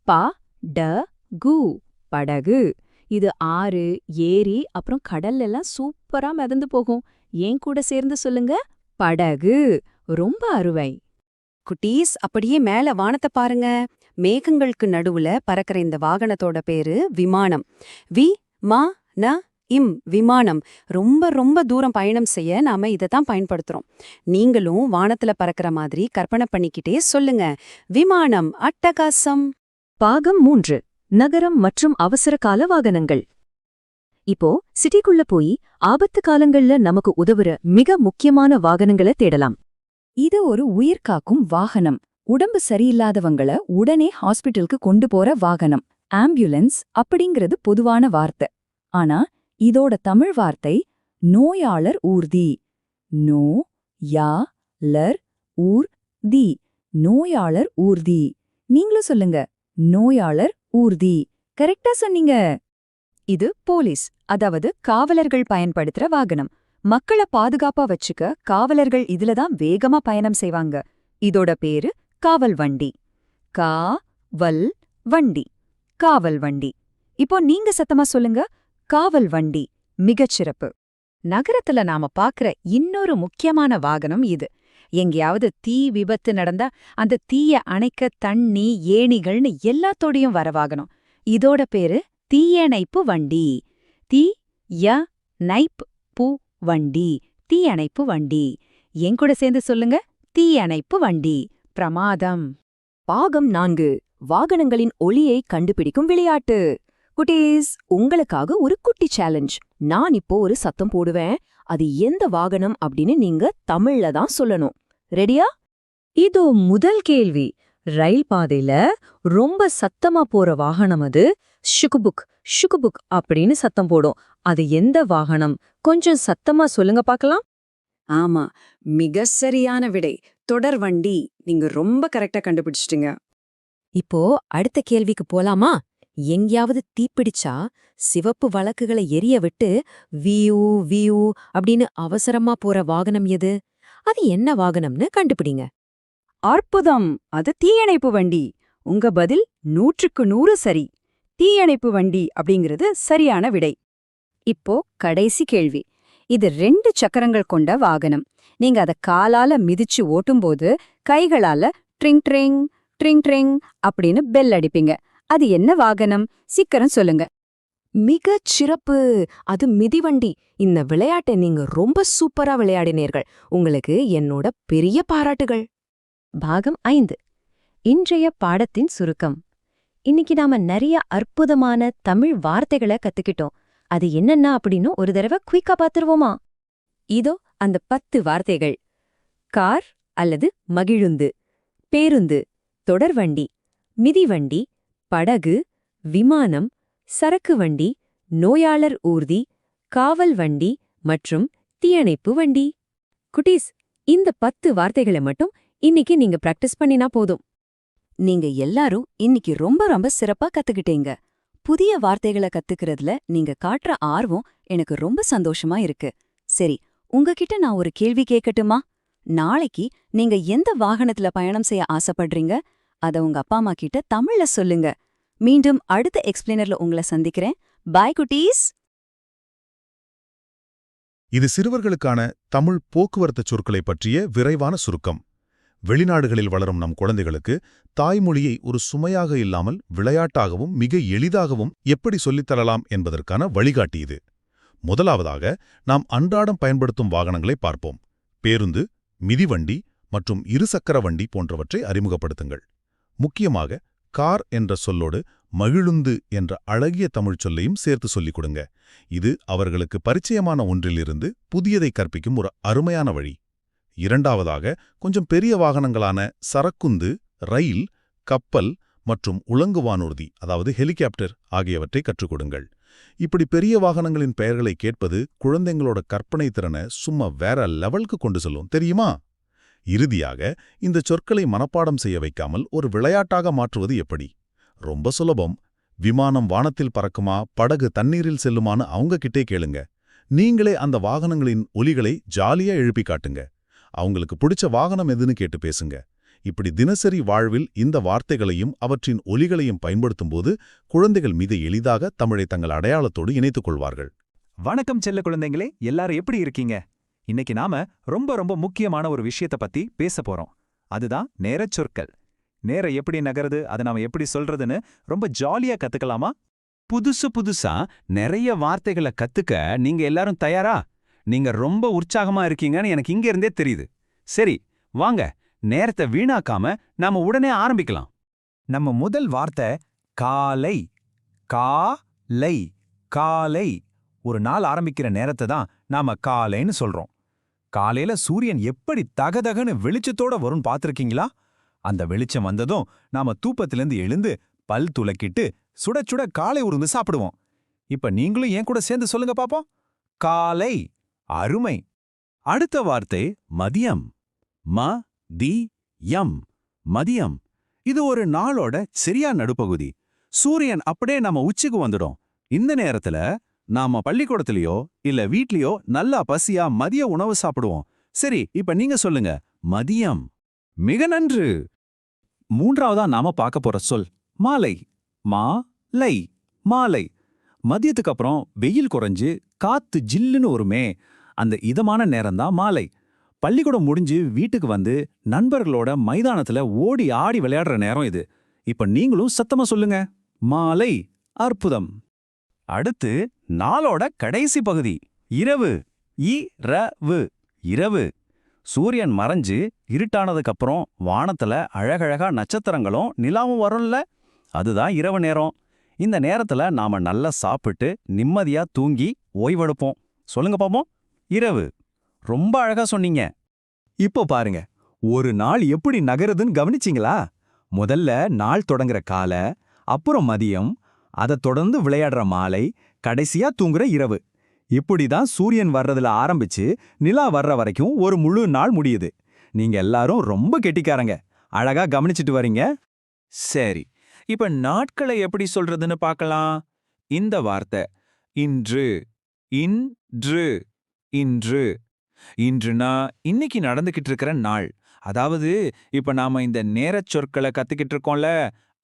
ப-ட-கு, படகு. இது ஆறு, ஏரி, அப்புறம் கடல்ல எல்லாம் சூப்பரா மிதந்து போகும். ஏன் கூட சேர்ந்து சொல்லுங்க, படகு. ரொம்ப அருமை. குட்டீஸ், அப்படியே மேல வானத்தை பாருங்க. மேகங்களுக்கு நடுவுல பறக்கிற இந்த வாகனத்தோட பேரு விமானம். வி-மா-ந-இம், விமானம். ரொம்ப தூரம் பயணம் செய்ய நாம இதைத்தான் பயன்படுத்துறோம். நீங்களும் வானத்துல பறக்கிற மாதிரி கற்பனை பண்ணிக்கிட்டே சொல்லுங்க, விமானம். அட்டகாசம். பாகம் 3 நகரம் மற்றும் அவசரகால வாகனங்கள். இப்போ சிட்டிக்குள்ள போய் ஆபத்து காலங்கள்ல நமக்கு உதவுற மிக முக்கியமான வாகனங்களை தேடலாம். இது ஒரு உயிர்காக்கும் வாகனம். உடம்பு சரியில்லாதவங்கள உடனே ஹாஸ்பிட்டலுக்கு கொண்டு போற வாகனம். ஆம்புலன்ஸ் அப்படிங்கிறது பொதுவான வார்த்தை. ஆனா இதோட தமிழ் வார்த்தை நோயாளர் ஊர்தி. நோ யா லர் ஊர் தி. நோயாளர் ஊர்தி. நீங்களும் சொல்லுங்க, நோயாளர் ஊர்தி. கரெக்டா சொன்னீங்க. இது போலீஸ், அதாவது காவலர்கள் பயன்படுத்துற வாகனம். மக்களை பாதுகாப்பா வச்சுக்க காவலர்கள் இதுல தான் வேகமா பயணம் செய்வாங்க. இதோட பேரு காவல் வண்டி. கா-வல் வண்டி. காவல் வண்டி. இப்போ நீங்க சத்தமா சொல்லுங்க, காவல் வண்டி. மிகச்சிறப்பு. நகரத்துல நாம பாக்குற இன்னொரு முக்கியமான வாகனம் இது. எங்கேயாவது தீ விபத்து நடந்தா அந்த தீய அணைக்க தண்ணி, ஏணிகள்னு எல்லாத்தோடையும் வர வாகனம். இதோட பேரு தீயணைப்பு வண்டி. தீ-ய-நைப்-பு வண்டி. தீயணைப்பு வண்டி. என்கூட சேர்ந்து சொல்லுங்க, தீயணைப்பு வண்டி. பிரமாதம். பாகம் 4 வாகனங்களின் ஒலியை கண்டுபிடிக்கும் விளையாட்டு. குட்டீஸ், உங்களுக்காக ஒரு குட்டி சேலஞ்ச். நான் இப்போ ஒரு சத்தம் போடுவேன். அது எந்த வாகனம் அப்படின்னு நீங்க தமிழ்ல தான் சொல்லணும். ரெடியா? இதோ முதல் கேள்வி. ரயில் பாதையில ரொம்ப சத்தமா போற வாகனம் அது. ஷுகுபுக் ஷுகுபுக் அப்படின்னு சத்தம் போடும். அது எந்த வாகனம்? கொஞ்சம் சத்தமா சொல்லுங்க பார்க்கலாம். ஆமா, மிக சரியான விடை. தொடர் வண்டி. நீங்க ரொம்ப கரெக்டா கண்டுபிடிச்சிட்டீங்க. இப்போ அடுத்த கேள்விக்கு போலாமா? எங்கேயாவது தீப்பிடிச்சா சிவப்பு வழக்குகளை எரிய விட்டு வியூ வியூ அப்படின்னு அவசரமா போற வாகனம் எது? அது என்ன வாகனம்னு கண்டுபிடிங்க. அற்புதம்! அது தீயணைப்பு வண்டி. உங்க பதில் 100க்கு 100 சரி. தீயணைப்பு வண்டி அப்படிங்கிறது சரியான விடை. இப்போ கடைசி கேள்வி. இது 2 சக்கரங்கள் கொண்ட வாகனம். நீங்க அத காலால மிதிச்சு ஓட்டும்போது கைகளால ட்ரிங் ட்ரிங் ட்ரிங் ட்ரிங் அப்படின்னு பெல் அடிப்பீங்க. அது என்ன வாகனம்? சீக்கிரம் சொல்லுங்க. மிகச் சிறப்பு, அது மிதிவண்டி. இந்த விளையாட்டை நீங்க ரொம்ப சூப்பரா விளையாடினீர்கள். உங்களுக்கு என்னோட பெரிய பாராட்டுகள். பாகம் 5 இன்றைய பாடத்தின் சுருக்கம். இன்னைக்கு நாம நிறைய அற்புதமான தமிழ் வார்த்தைகளை கத்துக்கிட்டோம். அது என்னென்ன அப்படின்னு ஒரு தடவை குயிக்கா பாத்துருவோமா? இதோ அந்த 10 வார்த்தைகள். கார் அல்லது மகிழுந்து, பேருந்து, தொடர்வண்டி, மிதிவண்டி, படகு, விமானம், சரக்கு வண்டி, நோயாளர் ஊர்தி, காவல் வண்டி மற்றும் தீயணைப்பு வண்டி. குட்டீஸ், இந்த 10 வார்த்தைகளை மட்டும் இன்னைக்கு நீங்க பிராக்டிஸ் பண்ணினா போதும். நீங்க எல்லாரும் இன்னைக்கு ரொம்ப ரொம்ப சிறப்பா கத்துக்கிட்டீங்க. புதிய வார்த்தைகளை கத்துக்கிறதுல நீங்க காட்டுற ஆர்வம் எனக்கு ரொம்ப சந்தோஷமா இருக்கு. சரி, உங்ககிட்ட நான் ஒரு கேள்வி கேட்கட்டுமா? நாளைக்கு நீங்க எந்த வாகனத்துல பயணம் செய்ய ஆசைப்படுறீங்க? அத உங்க அப்பா அம்மா கிட்ட தமிழ்ல சொல்லுங்க. மீண்டும் அடுத்த எக்ஸ்பிளைனர்ல உங்களை சந்திக்கிறேன். பாய் குட்டீஸ். இது சிறுவர்களுக்கான தமிழ் போக்குவரத்து சொற்களை பற்றிய விரைவான சுருக்கம். வெளிநாடுகளில் வளரும் நம் குழந்தைகளுக்கு தாய்மொழியை ஒரு சுமையாக இல்லாமல் விளையாட்டாகவும் மிக எளிதாகவும் எப்படி சொல்லித்தரலாம் என்பதற்கான வழிகாட்டி இது. முதலாவதாக நாம் அன்றாடம் பயன்படுத்தும் வாகனங்களை பார்ப்போம். பேருந்து, மிதிவண்டி மற்றும் இருசக்கர வண்டி போன்றவற்றை அறிமுகப்படுத்துங்கள். முக்கியமாக கார் என்ற சொல்லோடு மகிழுந்து என்ற அழகிய தமிழ்ச் சொல்லையும் சேர்த்து சொல்லிக் கொடுங்க. இது அவர்களுக்கு பரிச்சயமான ஒன்றிலிருந்து புதியதை கற்பிக்கும் ஒரு அருமையான வழி. இரண்டாவதாக, கொஞ்சம் பெரிய வாகனங்களான சரக்குந்து, ரயில், கப்பல் மற்றும் உலங்கு வானூர்தி, அதாவது ஹெலிகாப்டர் ஆகியவற்றை கற்றுக் கொடுங்கள். இப்படி பெரிய வாகனங்களின் பெயர்களை கேட்பது குழந்தைங்களோட கற்பனை திறனை சும்மா வேற லெவலுக்கு கொண்டு செல்லும், தெரியுமா? இறுதியாக, இந்த சொற்களை மனப்பாடம் செய்ய வைக்காமல் ஒரு விளையாட்டாக மாற்றுவது எப்படி? ரொம்ப சுலபம். விமானம் வானத்தில் பறக்குமா, படகு தண்ணீரில் செல்லுமான்னு அவங்க கிட்டே கேளுங்க. நீங்களே அந்த வாகனங்களின் ஒலிகளை ஜாலியா எழுப்பி காட்டுங்க. அவங்களுக்கு பிடிச்ச வாகனம் எதுன்னு கேட்டு பேசுங்க. இப்படி தினசரி வாழ்வில் இந்த வார்த்தைகளையும் அவற்றின் ஒலிகளையும் பயன்படுத்தும்போது குழந்தைகள் மிக எளிதாக தமிழை தங்கள் அடையாளத்தோடு இணைத்துக் கொள்வார்கள். வணக்கம் செல்ல குழந்தைங்களே, எல்லாரும் எப்படி இருக்கீங்க? இன்னைக்கு நாம ரொம்ப ரொம்ப முக்கியமான ஒரு விஷயத்த பத்தி பேச போறோம். அதுதான் நேரச் சொற்கள். நேரம் எப்படி நகருது, அதை நாம எப்படி சொல்றதுன்னு ரொம்ப ஜாலியா கத்துக்கலாமா? புதுசா நிறைய வார்த்தைகளை கத்துக்க நீங்க எல்லாரும் தயாரா? நீங்க ரொம்ப உற்சாகமா இருக்கீங்கன்னு எனக்கு இங்க இருந்தே தெரியுது. சரி, வாங்க, நேரத்தை வீணாக்காம நாம உடனே ஆரம்பிக்கலாம். நம்ம முதல் வார்த்தை காலை. காலை. காலை. ஒரு நாள் ஆரம்பிக்கிற நேரத்தை தான் நாம காலைன்னு சொல்றோம். காலையில சூரியன் எப்படி தகதகன்னு வெளிச்சத்தோட வரும்னு பார்த்திருக்கீங்களா? அந்த வெளிச்சம் வந்ததும் நாம தூப்பத்திலிருந்து எழுந்து பல் துலக்கிட்டு சுட சுட காலை உருந்து சாப்பிடுவோம். இப்ப நீங்களும் என் கூட சேர்ந்து சொல்லுங்க பாப்போம். காலை. அருமை. அடுத்த வார்த்தை மதியம். ம-தி-யம். மதியம். இது ஒரு நாளோட சரியா நடுப்பகுதி. சூரியன் அப்படியே நம்ம உச்சிக்கு வந்துடும். இந்த நேரத்துல நாம பள்ளிக்கூடத்திலயோ இல்ல வீட்லயோ நல்லா பசியா மதிய உணவு சாப்பிடுவோம். சரி, இப்ப நீங்க சொல்லுங்க. மதியம். மிக நன்று. மூன்றாவதா நாம பார்க்க போற சொல் மாலை. மா-லை. மாலை. மதியத்துக்கு அப்புறம் வெயில் குறைஞ்சு காத்து ஜில்லுன்னு வருமே, அந்த இதமான நேரம்தான் மாலை. பள்ளிக்கூடம் முடிஞ்சு வீட்டுக்கு வந்து நண்பர்களோட மைதானத்துல ஓடி ஆடி விளையாடுற நேரம் இது. இப்ப நீங்களும் சத்தமா சொல்லுங்க. மாலை. அற்புதம். அடுத்து நாளோட கடைசி பகுதி இரவு. இரவு. இரவு. சூரியன் மறைஞ்சு இருட்டானதுக்கு அப்புறம் வானத்துல அழகழகா நட்சத்திரங்களும் நிலாவும் வரும்ல, அதுதான் இரவு நேரம். இந்த நேரத்துல நாம நல்லா சாப்பிட்டு நிம்மதியா தூங்கி ஓய்வெடுப்போம். சொல்லுங்க பாப்போம். இரவு. ரொம்ப அழகா சொன்னீங்க. இப்போ பாருங்க, ஒரு நாள் எப்படி நகருதுன்னு கவனிச்சிங்களா? முதல்ல நாள் தொடங்குற காலை, அப்புறம் மதியம், அதைத் தொடர்ந்து விளையாடுற மாலை, கடைசியா தூங்குற இரவு. இப்படிதான் சூரியன் வர்றதுல ஆரம்பிச்சு நிலா வர்ற வரைக்கும் ஒரு முழு நாள் முடியுது. நீங்க எல்லாரும் ரொம்ப கெட்டிக்காரங்க. அழகா கவனிச்சிட்டு வரீங்க. சரி, இப்ப நாட்களை எப்படி சொல்றதுன்னு பார்க்கலாம். இந்த வார்த்தை இன்று. இன்று. இன்று. இன்றுனா இன்னைக்கு நடந்துகிட்டு இருக்கிற நாள். அதாவது இப்ப நாம இந்த நேரச் சொற்களை கத்துக்கிட்டு இருக்கோம்ல,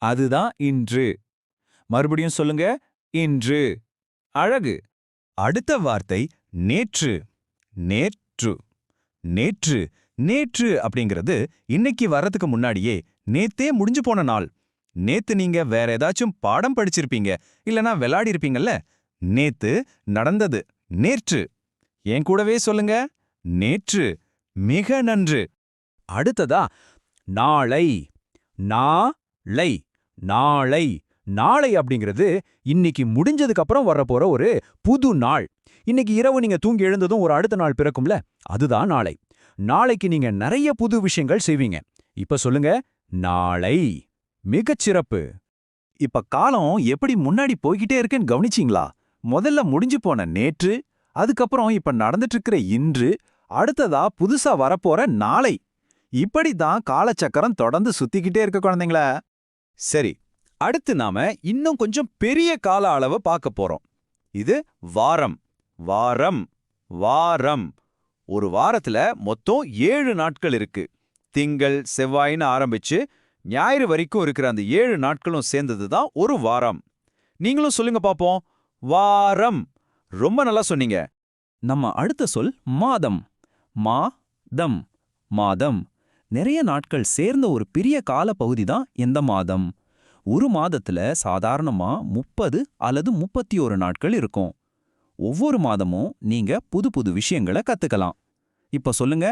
அதுதான் இன்று. மறுபடியும் சொல்லுங்க. இன்று. அழகு. அடுத்த வார்த்தை நேற்று. நேற்று. நேற்று. நேற்று அப்படிங்கிறது இன்னைக்கு வர்றதுக்கு முன்னாடியே நேத்தே முடிஞ்சு போன நாள். நேத்து நீங்க வேற ஏதாச்சும் பாடம் படிச்சிருப்பீங்க, இல்லனா விளையாடி இருப்பீங்கல்ல. நேத்து நடந்தது. நேற்று. என் கூடவே சொல்லுங்க. நேற்று. மிக நன்று. அடுத்ததா நாளை. நாளை. நாளை. நாளை அப்படிங்கிறது இன்னைக்கு முடிஞ்சதுக்கு அப்புறம் வரப்போற ஒரு புது நாள். இன்னைக்கு இரவு நீங்க தூங்கி எழுந்ததும் ஒரு அடுத்த நாள் பிறக்கும்ல, அதுதான் நாளை. நாளைக்கு நீங்க நிறைய புது விஷயங்கள் செய்வீங்க. இப்ப சொல்லுங்க. நாளை. மிகச்சிறப்பு. இப்ப காலம் எப்படி முன்னாடி போய்கிட்டே இருக்குன்னு கவனிச்சிங்களா? முதல்ல முடிஞ்சு போன நேற்று, அதுக்கப்புறம் இப்ப நடந்துட்டு இருக்கிற இன்று, அடுத்ததா புதுசா வரப்போற நாளை. இப்படிதான் காலச்சக்கரம் தொடர்ந்து சுத்திக்கிட்டே இருக்க குழந்தைங்களா. சரி, அடுத்து நாம இன்னும் கொஞ்சம் பெரிய கால அளவு பார்க்க போறோம். இது வாரம். வாரம். வாரம். ஒரு வாரத்துல மொத்தம் 7 நாட்கள் இருக்கு. திங்கள் செவ்வாயின்னு ஆரம்பிச்சு ஞாயிறு வரைக்கும் இருக்கிற அந்த 7 நாட்களும் சேர்ந்தது தான் ஒரு வாரம். நீங்களும் சொல்லுங்க பாப்போம். வாரம். ரொம்ப நல்லா சொன்னீங்க. நம்ம அடுத்த சொல் மாதம். மாதம். மாதம். நிறைய நாட்கள் சேர்ந்த ஒரு பெரிய கால பகுதி தான் எந்த மாதம். ஒரு மாதத்துல சாதாரணமா 30 அல்லது 31 நாட்கள் இருக்கும். ஒவ்வொரு மாதமும் நீங்க புது புது விஷயங்களை கத்துக்கலாம். இப்ப சொல்லுங்க.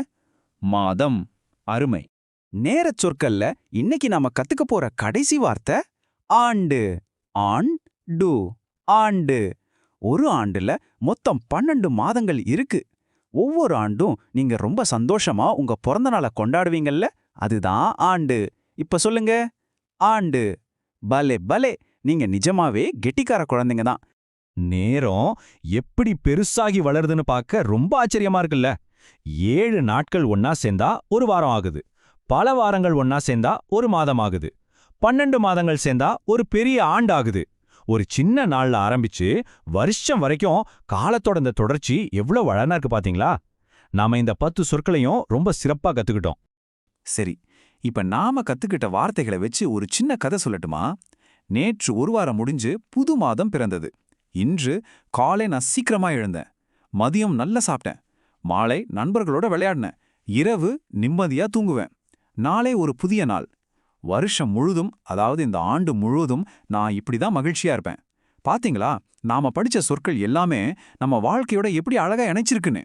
மாதம். அருமை. நேரச் சொற்கள்ல இன்னைக்கு நாம கத்துக்க போற கடைசி வார்த்தை ஆண்டு. ஆண்டு. ஆண்டு. ஒரு ஆண்டுல மொத்தம் 12 மாதங்கள் இருக்கு. ஒவ்வொரு ஆண்டும் நீங்க ரொம்ப சந்தோஷமா உங்க பிறந்த நாளை கொண்டாடுவீங்கல்ல, அதுதான் ஆண்டு. இப்ப சொல்லுங்க. ஆண்டு. பலே பலே, நீங்க நிஜமாவே கெட்டிக்கார குழந்தைங்க தான். நேரம் எப்படி பெருசாகி வளருதுன்னு பார்க்க ரொம்ப ஆச்சரியமா இருக்குல்ல. 7 நாட்கள் ஒன்னா சேர்ந்தா ஒரு வாரம் ஆகுது. பல வாரங்கள் ஒன்னா சேர்ந்தா ஒரு மாதம் ஆகுது. 12 மாதங்கள் சேர்ந்தா ஒரு பெரிய ஆண்டு ஆகுது. ஒரு சின்ன நாள்ல ஆரம்பிச்சு வருஷம் வரைக்கும் காலத்தோட இந்த தொடர்ச்சி எவ்வளவு அழகா இருக்கு பாத்தீங்களா? நாம இந்த 10 சொற்களையும் ரொம்ப சிறப்பா கத்துக்கிட்டோம். சரி, இப்ப நாம கத்துக்கிட்ட வார்த்தைகளை வச்சு ஒரு சின்ன கதை சொல்லட்டுமா? நேற்று ஒரு வாரம் முடிஞ்சு புது மாதம் பிறந்தது. இன்று காலை நான் சீக்கிரமா எழுந்தேன். மதியம் நல்லா சாப்பிட்டேன். மாலை நண்பர்களோட விளையாடினேன். இரவு நிம்மதியா தூங்குவேன். நாளை ஒரு புதிய நாள். வருஷம் முழுதும், அதாவது இந்த ஆண்டு முழுவதும் நான் இப்படிதான் மகிழ்ச்சியா இருப்பேன். பாத்தீங்களா, நாம படிச்ச சொற்கள் எல்லாமே நம்ம வாழ்க்கையோட எப்படி அழகா இணைச்சிருக்குன்னு.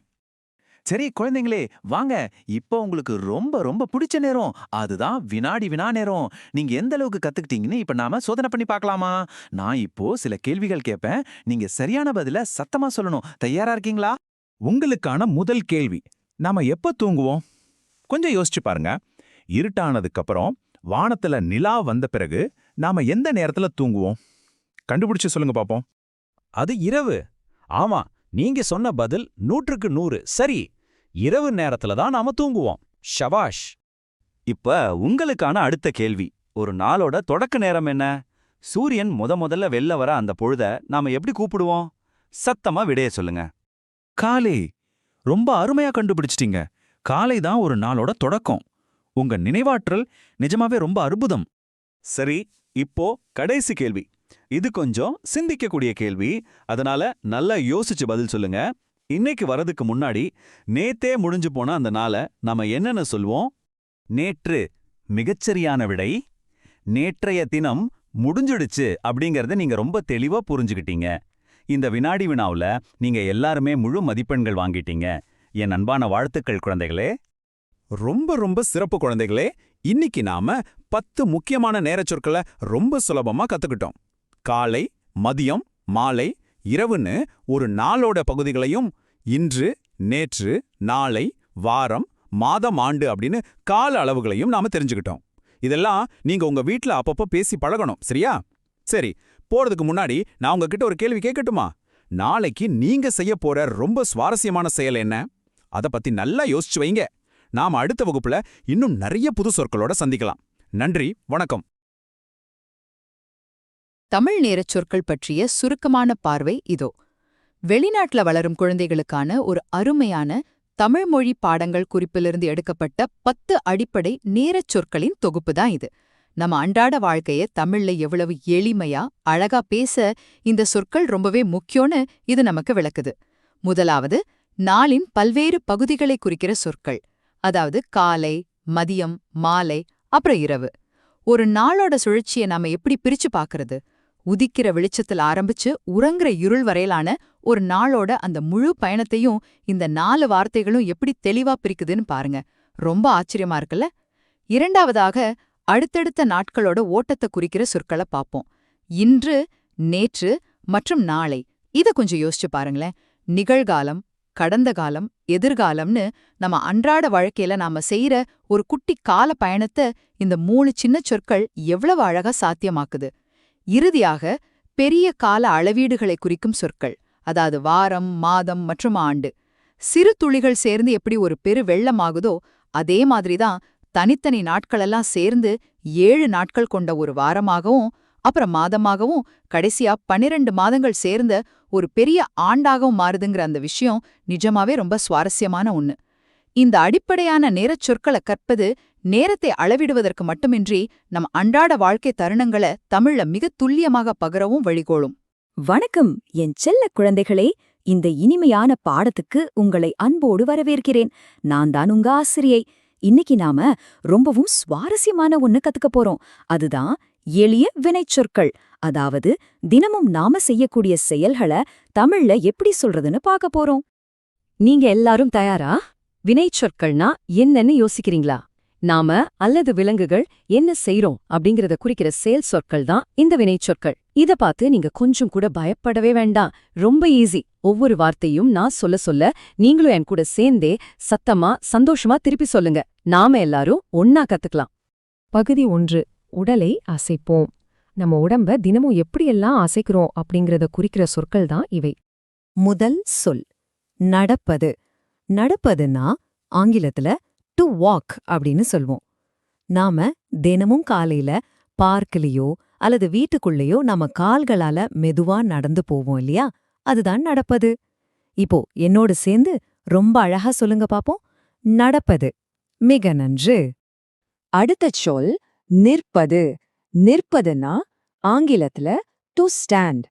சரி குழந்தைங்களே, வாங்க, இப்போ உங்களுக்கு ரொம்ப ரொம்ப பிடிச்ச நேரம். அதுதான் வினாடி வினா நேரம். நீங்க எந்த அளவுக்கு கத்துக்கிட்டீங்கன்னு இப்ப நாம சோதனை பண்ணி பார்க்கலாமா? நான் இப்போ சில கேள்விகள் கேட்பேன். நீங்க சரியான பதில சத்தமா சொல்லணும். தயாரா இருக்கீங்களா? உங்களுக்கான முதல் கேள்வி. நாம எப்ப தூங்குவோம்? கொஞ்சம் யோசிச்சு பாருங்க. இருட்டானதுக்கு அப்புறம் வானத்துல நிலா வந்த பிறகு நாம எந்த நேரத்துல தூங்குவோம்? கண்டுபிடிச்சு சொல்லுங்க பாப்போம். அது இரவு. ஆமா, நீங்க சொன்ன பதில் 100க்கு 100 சரி. இரவு நேரத்துல தான் நாம தூங்குவோம். ஷபாஷ். இப்ப உங்களுக்கான அடுத்த கேள்வி. ஒரு நாளோட தொடக்க நேரம் என்ன? சூரியன் முதல்ல வெளில வர அந்த பொழுத நாம எப்படி கூப்பிடுவோம்? சத்தமா விடைய சொல்லுங்க. காலை. ரொம்ப அருமையா கண்டுபிடிச்சிட்டீங்க. காலை தான் ஒரு நாளோட தொடக்கம். உங்க நினைவாற்றல் நிஜமாவே ரொம்ப அற்புதம். சரி, இப்போ கடைசி கேள்வி. இது கொஞ்சம் சிந்திக்கக்கூடிய கேள்வி. அதனால நல்லா யோசிச்சு பதில் சொல்லுங்க. இன்னைக்கு வரதுக்கு முன்னாடி நேத்தே முடிஞ்சு போன அந்த நாளை நாம என்னன்னு சொல்வோம்? நேற்று. மிகச்சரியான விடை. நேற்றைய தினம் முடிஞ்சிடுச்சு அப்படிங்கறத நீங்க ரொம்ப தெளிவா புரிஞ்சுக்கிட்டீங்க. இந்த வினாடி வினாவுல நீங்க எல்லாருமே முழு மதிப்பெண்கள் வாங்கிட்டீங்க. என் அன்பான வாழ்த்துக்கள் குழந்தைகளே. ரொம்ப ரொம்ப சிறப்பு குழந்தைகளே. இன்னைக்கு நாம 10 முக்கியமான நேரச் சொற்களை ரொம்ப சுலபமா கத்துக்கிட்டோம். காலை, மதியம், மாலை, இரவுன்னு ஒரு நாளோட பகுதிகளையும், இன்று, நேற்று, நாளை, வாரம், மாதம், ஆண்டு அப்படின்னு கால அளவுகளையும் நாம தெரிஞ்சுக்கிட்டோம். இதெல்லாம் நீங்க உங்க வீட்ல அப்பப்போ பேசி பழகணும், சரியா? சரி, போறதுக்கு முன்னாடி நான் உங்ககிட்ட ஒரு கேள்வி கேட்கட்டுமா? நாளைக்கு நீங்க செய்ய போற ரொம்ப சுவாரஸ்யமான செயல் என்ன? அத பத்தி நல்லா யோசிச்சு வைங்க. நாம அடுத்த வகுப்புல இன்னும் நிறைய புது சொற்களோட சந்திக்கலாம். நன்றி, வணக்கம். தமிழ் நேரச் சொற்கள் பற்றிய சுருக்கமான பார்வை இதோ. வெளிநாட்டுல வளரும் குழந்தைகளுக்கான ஒரு அருமையான தமிழ் மொழி பாடங்கள் குறிப்பிலிருந்து எடுக்கப்பட்ட 10 அடிப்படை நேரச் சொற்களின் தொகுப்பு தான் இது. நம்ம அன்றாட வாழ்க்கைய தமிழ்ல எவ்வளவு எளிமையா அழகா பேச இந்த சொற்கள் ரொம்பவே முக்கியம்னு இது நமக்கு விளக்குது. முதலாவது, நாளின் பல்வேறு பகுதிகளை குறிக்கிற சொற்கள். அதாவது காலை, மதியம், மாலை, அப்புறம் இரவு. ஒரு நாளோட சுழற்சியை நாம எப்படி பிரிச்சு பார்க்கறது? உதிக்கிற வெளிச்சத்தில் ஆரம்பிச்சு உறங்குற இருள் வரையிலான ஒரு நாளோட அந்த முழு பயணத்தையும் இந்த 4 வார்த்தைகளும் எப்படி தெளிவா பிரிக்குதுன்னு பாருங்க. ரொம்ப ஆச்சரியமா இருக்குல்ல? இரண்டாவதாக, அடுத்தடுத்த நாட்களோட ஓட்டத்தை குறிக்கிற சொற்களை பார்ப்போம். இன்று, நேற்று மற்றும் நாளை. இத கொஞ்சம் யோசிச்சு பாருங்களேன். நிகழ்காலம், கடந்த காலம், எதிர்காலம்னு நம்ம அன்றாட வாழ்க்கையில நாம செய்யற ஒரு குட்டி கால பயணத்தை இந்த 3 சின்ன சொற்கள் எவ்வளவு அழகா சாத்தியமாக்குது. இறுதியாக, பெரிய கால அளவீடுகளை குறிக்கும் சொற்கள். அதாவது வாரம், மாதம் மற்றும் ஆண்டு. சிறு துளிகள் சேர்ந்து எப்படி ஒரு பெரு வெள்ளமாகுதோ அதே மாதிரிதான் தனித்தனி நாட்களெல்லாம் சேர்ந்து 7 நாட்கள் கொண்ட ஒரு வாரமாகவும், அப்புறம் மாதமாகவும், கடைசியா 12 மாதங்கள் சேர்ந்த ஒரு பெரிய ஆண்டாகவும் மாறுதுங்கிற அந்த விஷயம் நிஜமாவே ரொம்ப சுவாரஸ்யமான ஒண்ணு. இந்த அடிப்படையான நேரச் சொற்களை கற்பது நேரத்தை அளவிடுவதற்கு மட்டுமின்றி நம் அன்றாட வாழ்க்கை தருணங்களை தமிழ்ல மிக துல்லியமாக பகரவும் வழிகோலும். வணக்கம் என் செல்ல குழந்தைகளே. இந்த இனிமையான பாடத்துக்கு உங்களை அன்போடு வரவேற்கிறேன். நான் தான் உங்க ஆசிரியை. இன்னைக்கு நாம ரொம்பவும் சுவாரஸ்யமான ஒண்ணு கத்துக்க போறோம். அதுதான் எளிய வினைச்சொற்கள். அதாவது தினமும் நாம செய்யக்கூடிய செயல்களை தமிழ்ல எப்படி சொல்றதுன்னு பார்க்க போறோம். நீங்க எல்லாரும் தயாரா? வினைச்சொற்கள்னா என்னன்னு யோசிக்கிறீங்களா? நாம அல்லது விலங்குகள் என்ன செய்றோம் அப்படிங்கறத குறிக்கிற செயல் சொற்கள் தான் இந்த வினைச்சொற்கள். இத பார்த்து நீங்க கொஞ்சம் கூட பயப்படவே வேண்டாம். ரொம்ப ஈஸி. ஒவ்வொரு வார்த்தையும் நான் சொல்ல நீங்களும் என் கூட சேர்ந்தே சத்தமா சந்தோஷமா திருப்பி சொல்லுங்க. நாம எல்லாரும் ஒன்னா கத்துக்கலாம். பகுதி 1. உடலை அசைப்போம். நம்ம உடம்ப தினமும் எப்படியெல்லாம் அசைக்கிறோம் அப்படிங்கறத குறிக்கிற சொற்கள் தான் இவை. முதல் சொல் நடப்பது. நடப்பதுன்னா ஆங்கிலத்துல டு வாக் அப்படின்னு சொல்வோம். நாம தினமும் காலையில பார்க்லயோ அல்லது வீட்டுக்குள்ளேயோ நம்ம கால்களால மெதுவா நடந்து போவோம் இல்லையா? அதுதான் நடப்பது. இப்போ என்னோடு சேர்ந்து ரொம்ப அழகா சொல்லுங்க பாப்போம். நடப்பது. மிக நன்று. அடுத்த சொல் நிற்பது. நிற்பதுன்னா ஆங்கிலத்துல டு ஸ்டாண்ட்.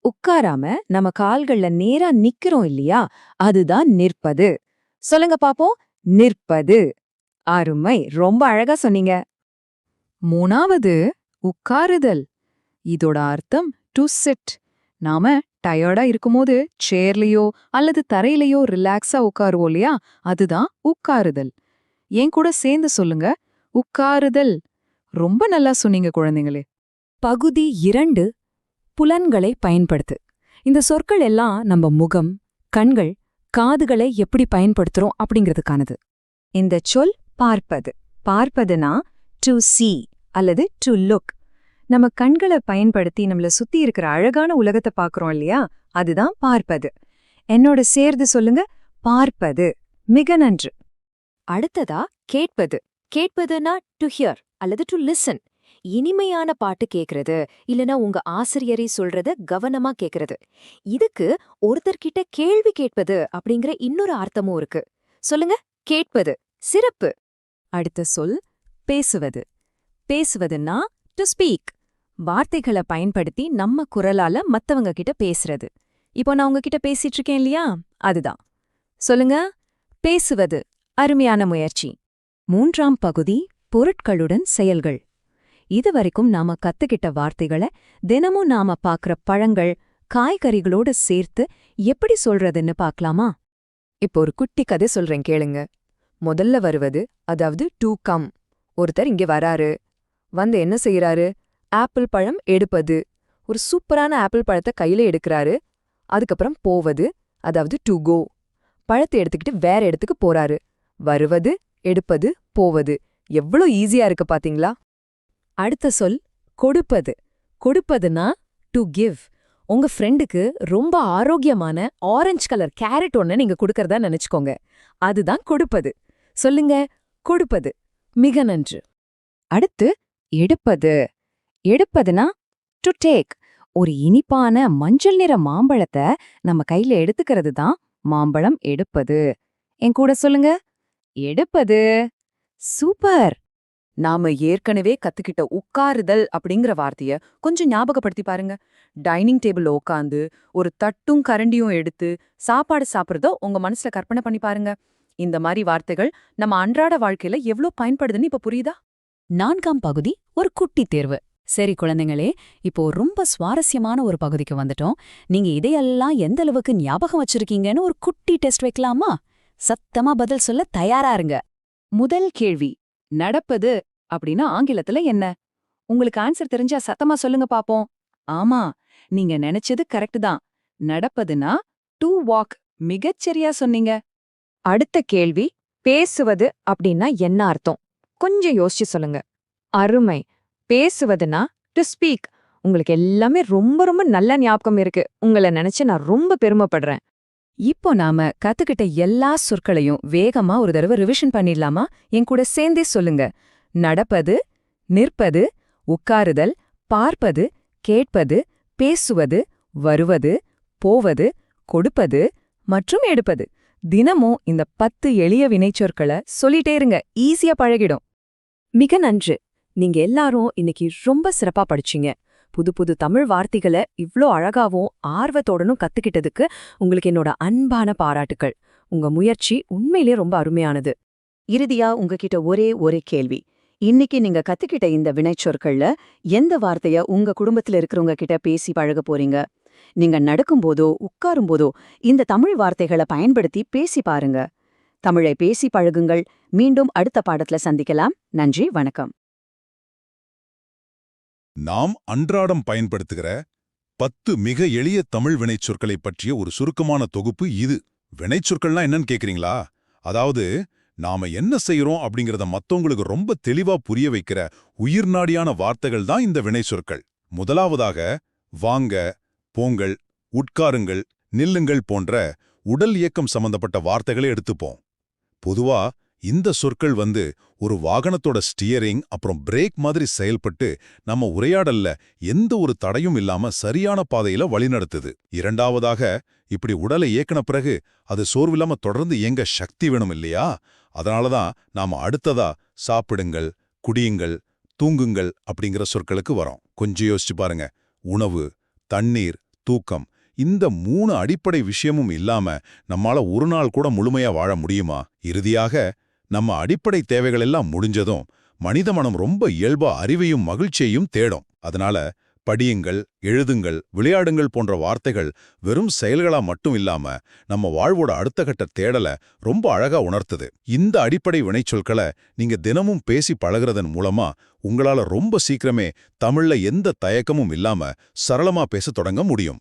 உட்காராம நம்ம கால்கள்ல நேரா நிக்கிறோம் இல்லையா? அதுதான் நிற்பது. சொல்லுங்க பாப்போம். நிற்பது. அருமை, ரொம்ப அழகா சொன்னீங்க. 3வது உட்காருதல். இதோட அர்த்தம் டு சிட். நாம டயர்டா இருக்கும்போது சேர்லயோ அல்லது தரையிலயோ ரிலாக்ஸா உட்காருவோம் இல்லையா, அதுதான் உட்காருதல். என் கூட சேர்ந்து சொல்லுங்க, உட்காருதல். ரொம்ப நல்லா சொன்னீங்க குழந்தைங்களே. பகுதி 2 புலன்களை பயன்படுத்து. இந்த சொற்கள் எல்லாம் நம்ம முகம், கண்கள், காதுகளை எப்படி பயன்படுத்துறோம் அப்படிங்கிறதுக்கானது. இந்த சொல் பார்ப்பது. பார்ப்பதுனா டு see அல்லது டு லுக். நம்ம கண்களை பயன்படுத்தி நம்மள சுத்தி இருக்கிற அழகான உலகத்தை பார்க்கறோம் இல்லையா, அதுதான் பார்ப்பது. என்னோட சேர்ந்து சொல்லுங்க, பார்ப்பது. மிக நன்று. அடுத்ததா கேட்பது. கேட்பதுனா டு ஹியர் அல்லது டு லிசன். இனிமையான பாட்டு கேக்குறது, இல்லனா உங்க ஆசிரியரை சொல்றத கவனமா கேக்குறது. இதுக்கு ஒருத்தர்கிட்ட கேள்வி கேட்பது அப்படிங்கிற இன்னொரு அர்த்தமும் இருக்கு. சொல்லுங்க, கேட்பது. சிறப்பு. அடுத்த சொல் பேசுவது. பேசுவதுன்னா டு ஸ்பீக். வார்த்தைகளை பயன்படுத்தி நம்ம குரலால மத்தவங்க கிட்ட பேசுறது. இப்போ நான் உங்ககிட்ட பேசிட்டு இருக்கேன் இல்லையா, அதுதான். சொல்லுங்க, பேசுவது. அருமையான முயற்சி. 3ஆம் பகுதி பொருட்களுடன் செயல்கள். இதுவரைக்கும் நாம கத்துக்கிட்ட வார்த்தைகளை தினமும் நாம பாக்குற பழங்கள், காய்கறிகளோட சேர்த்து எப்படி சொல்றதுன்னு பார்க்கலாமா? இப்போ ஒரு குட்டி கதை சொல்றேன் கேளுங்க. முதல்ல வருவது, அதாவது டு கம். ஒருத்தர் இங்க வராரு. வந்து என்ன செய்யறாரு? ஆப்பிள் பழம் எடுப்பது. ஒரு சூப்பரான ஆப்பிள் பழத்தை கையில எடுக்கிறாரு. அதுக்கப்புறம் போவது, அதாவது டு கோ. பழத்தை எடுத்துக்கிட்டு வேற இடத்துக்கு போறாரு. வருவது, எடுப்பது, போவது. எவ்வளோ ஈஸியா இருக்கு பாத்தீங்களா? அடுத்த சொல் கொடுப்பது. கொடுப்பதுனா டு கிவ். உங்க ஃப்ரெண்டுக்கு ரொம்ப ஆரோக்கியமான ஆரஞ்சு கலர் கேரட் ஒன்னு நீங்க கொடுக்கறதா நினைச்சுக்கோங்க. அதுதான் கொடுப்பது. சொல்லுங்க, கொடுப்பது. மிக நன்று. அடுத்து எடுப்பது. எடுப்பதுனா டு டேக். ஒரு இனிப்பான மஞ்சள் நிற மாம்பழத்தை நம்ம கையில எடுத்துக்கிறது தான் மாம்பழம் எடுப்பது. என் கூட சொல்லுங்க, எடுப்பது. சூப்பர். நாம ஏற்கனவே கத்துக்கிட்ட உட்காருதல் அப்படிங்கிற வார்த்தைய கொஞ்சம் ஞாபகப்படுத்தி பாருங்க. டைனிங் டேபிள்ல உட்காந்து ஒரு தட்டும் கரண்டியும் எடுத்து சாப்பாடு சாப்பிடுறதோ உங்க மனசுல கற்பனை பண்ணி பாருங்க. இந்த மாதிரி வார்த்தைகள் நம்ம அன்றாட வாழ்க்கையில எவ்ளோ பயன்படுதுன்னு இப்ப புரியுதா? 4ஆம் பகுதி ஒரு குட்டி தேர்வு. சரி குழந்தைங்களே, இப்போ ரொம்ப சுவாரஸ்யமான ஒரு பகுதிக்கு வந்துட்டோம். நீங்க இதையெல்லாம் எந்த அளவுக்கு ஞாபகம் வச்சிருக்கீங்கன்னு ஒரு குட்டி டெஸ்ட் வைக்கலாமா? சத்தமா பதில் சொல்ல தயாரா இருங்க. முதல் கேள்வி, நடப்பது அப்படின்னா ஆங்கிலத்துல என்ன? உங்களுக்கு ஆன்சர் தெரிஞ்சா சத்தமா சொல்லுங்க பாப்போம். ஆமா, நீங்க நினைச்சது கரெக்ட் தான். நடப்பதுனா டு வாக். மிகச்சரியா சொன்னீங்க. அடுத்த கேள்வி, பேசுவது அப்படின்னா என்ன அர்த்தம்? கொஞ்சம் யோசிச்சு சொல்லுங்க. அருமை. பேசுவதுனா டு ஸ்பீக். உங்களுக்கு எல்லாமே ரொம்ப ரொம்ப நல்ல ஞாபகம் இருக்கு. உங்களை நினைச்சு நான் ரொம்ப பெருமைப்படுறேன். இப்போ நாம கத்துக்கிட்ட எல்லா சொற்களையும் வேகமா ஒரு தடவை ரிவிஷன் பண்ணிடலாமா? என் கூட சேர்ந்தே சொல்லுங்க. நடப்பது, நிற்பது, உட்காருதல், பார்ப்பது, கேட்பது, பேசுவது, வருவது, போவது, கொடுப்பது மற்றும் எடுப்பது. தினமும் இந்த 10 எளிய வினைச்சொற்களை சொல்லிட்டே இருங்க. ஈஸியா பழகிடும். மிக நன்று. நீங்க எல்லாரும் இன்னைக்கு ரொம்ப சிறப்பா படிச்சீங்க. புது புது தமிழ் வார்த்தைகளை இவ்ளோ அழகாவும் ஆர்வத்தோடனும் கத்துக்கிட்டதுக்கு உங்களுக்கு என்னோட அன்பான பாராட்டுக்கள். உங்க முயற்சி உண்மையிலே ரொம்ப அருமையானது. இறுதியா உங்ககிட்ட ஒரே கேள்வி. இன்னைக்கு நீங்க கத்துக்கிட்ட இந்த வினைச்சொற்கள்ல எந்த வார்த்தைய உங்க குடும்பத்துல இருக்கிறவங்க கிட்ட பேசி பழக போறீங்க? நீங்க நடக்கும்போதோ உட்காரும்போதோ இந்த தமிழ் வார்த்தைகளை பயன்படுத்தி பேசி பாருங்க. தமிழை பேசி பழகுங்கள். மீண்டும் அடுத்த பாடத்துல சந்திக்கலாம். நன்றி, வணக்கம். நாம் அன்றாடம் பயன்படுத்துகிற 10 மிக எளிய தமிழ் வினைச்சொற்களை பற்றிய ஒரு சுருக்கமான தொகுப்பு இது. வினைச்சொற்கள்னா என்னன்னு கேக்குறீங்களா? அதாவது நாம என்ன செய்யறோம் அப்படிங்கறத மத்தவங்களுக்கு ரொம்ப தெளிவா புரிய வைக்கிற உயிர்நாடியான வார்த்தைகள் தான் இந்த வினைச்சொற்கள். முதலாவதாக வாங்க, போங்கள், உட்காருங்கள், நில்லுங்கள் போன்ற உடல் இயக்கம் சம்பந்தப்பட்ட வார்த்தைகளை எடுத்துப்போம். பொதுவா இந்த சொற்கள் ஒரு வாகனத்தோட ஸ்டியரிங் அப்புறம் பிரேக் மாதிரி செயல்பட்டு நம்ம உரையாடல்ல எந்த ஒரு தடையும் இல்லாம சரியான பாதையில வழிநடத்துது. இரண்டாவதாக, இப்படி உடலை இயக்கின பிறகு அது சோர்வில்லாம தொடர்ந்து இயங்க சக்தி வேணும் இல்லையா? அதனாலதான் நாம அடுத்ததா சாப்பிடுங்கள், குடியுங்கள், தூங்குங்கள் அப்படிங்கிற சொற்களுக்கு வரோம். கொஞ்சம் யோசிச்சு பாருங்க. உணவு, தண்ணீர், தூக்கம், இந்த 3 அடிப்படை விஷயமும் இல்லாம நம்மால ஒரு நாள் கூட முழுமையா வாழ முடியுமா? இறுதியாக, நம்ம அடிப்படை தேவைகள் எல்லாம் முடிஞ்சதும் மனித மனம் ரொம்ப இயல்பா அறிவையும் மகிழ்ச்சியையும் தேடும். அதனால படியுங்கள், எழுதுங்கள், விளையாடுங்கள் போன்ற வார்த்தைகள் வெறும் செயல்களா மட்டும் இல்லாம நம்ம வாழ்வோட அடுத்த கட்ட தேடல ரொம்ப அழகா உணர்த்துது. இந்த அடிப்படை வினைச்சொற்களை நீங்க தினமும் பேசி பழகுறதன் மூலமா உங்களால ரொம்ப சீக்கிரமே தமிழ்ல எந்த தயக்கமும் இல்லாம சரளமா பேச தொடங்க முடியும்.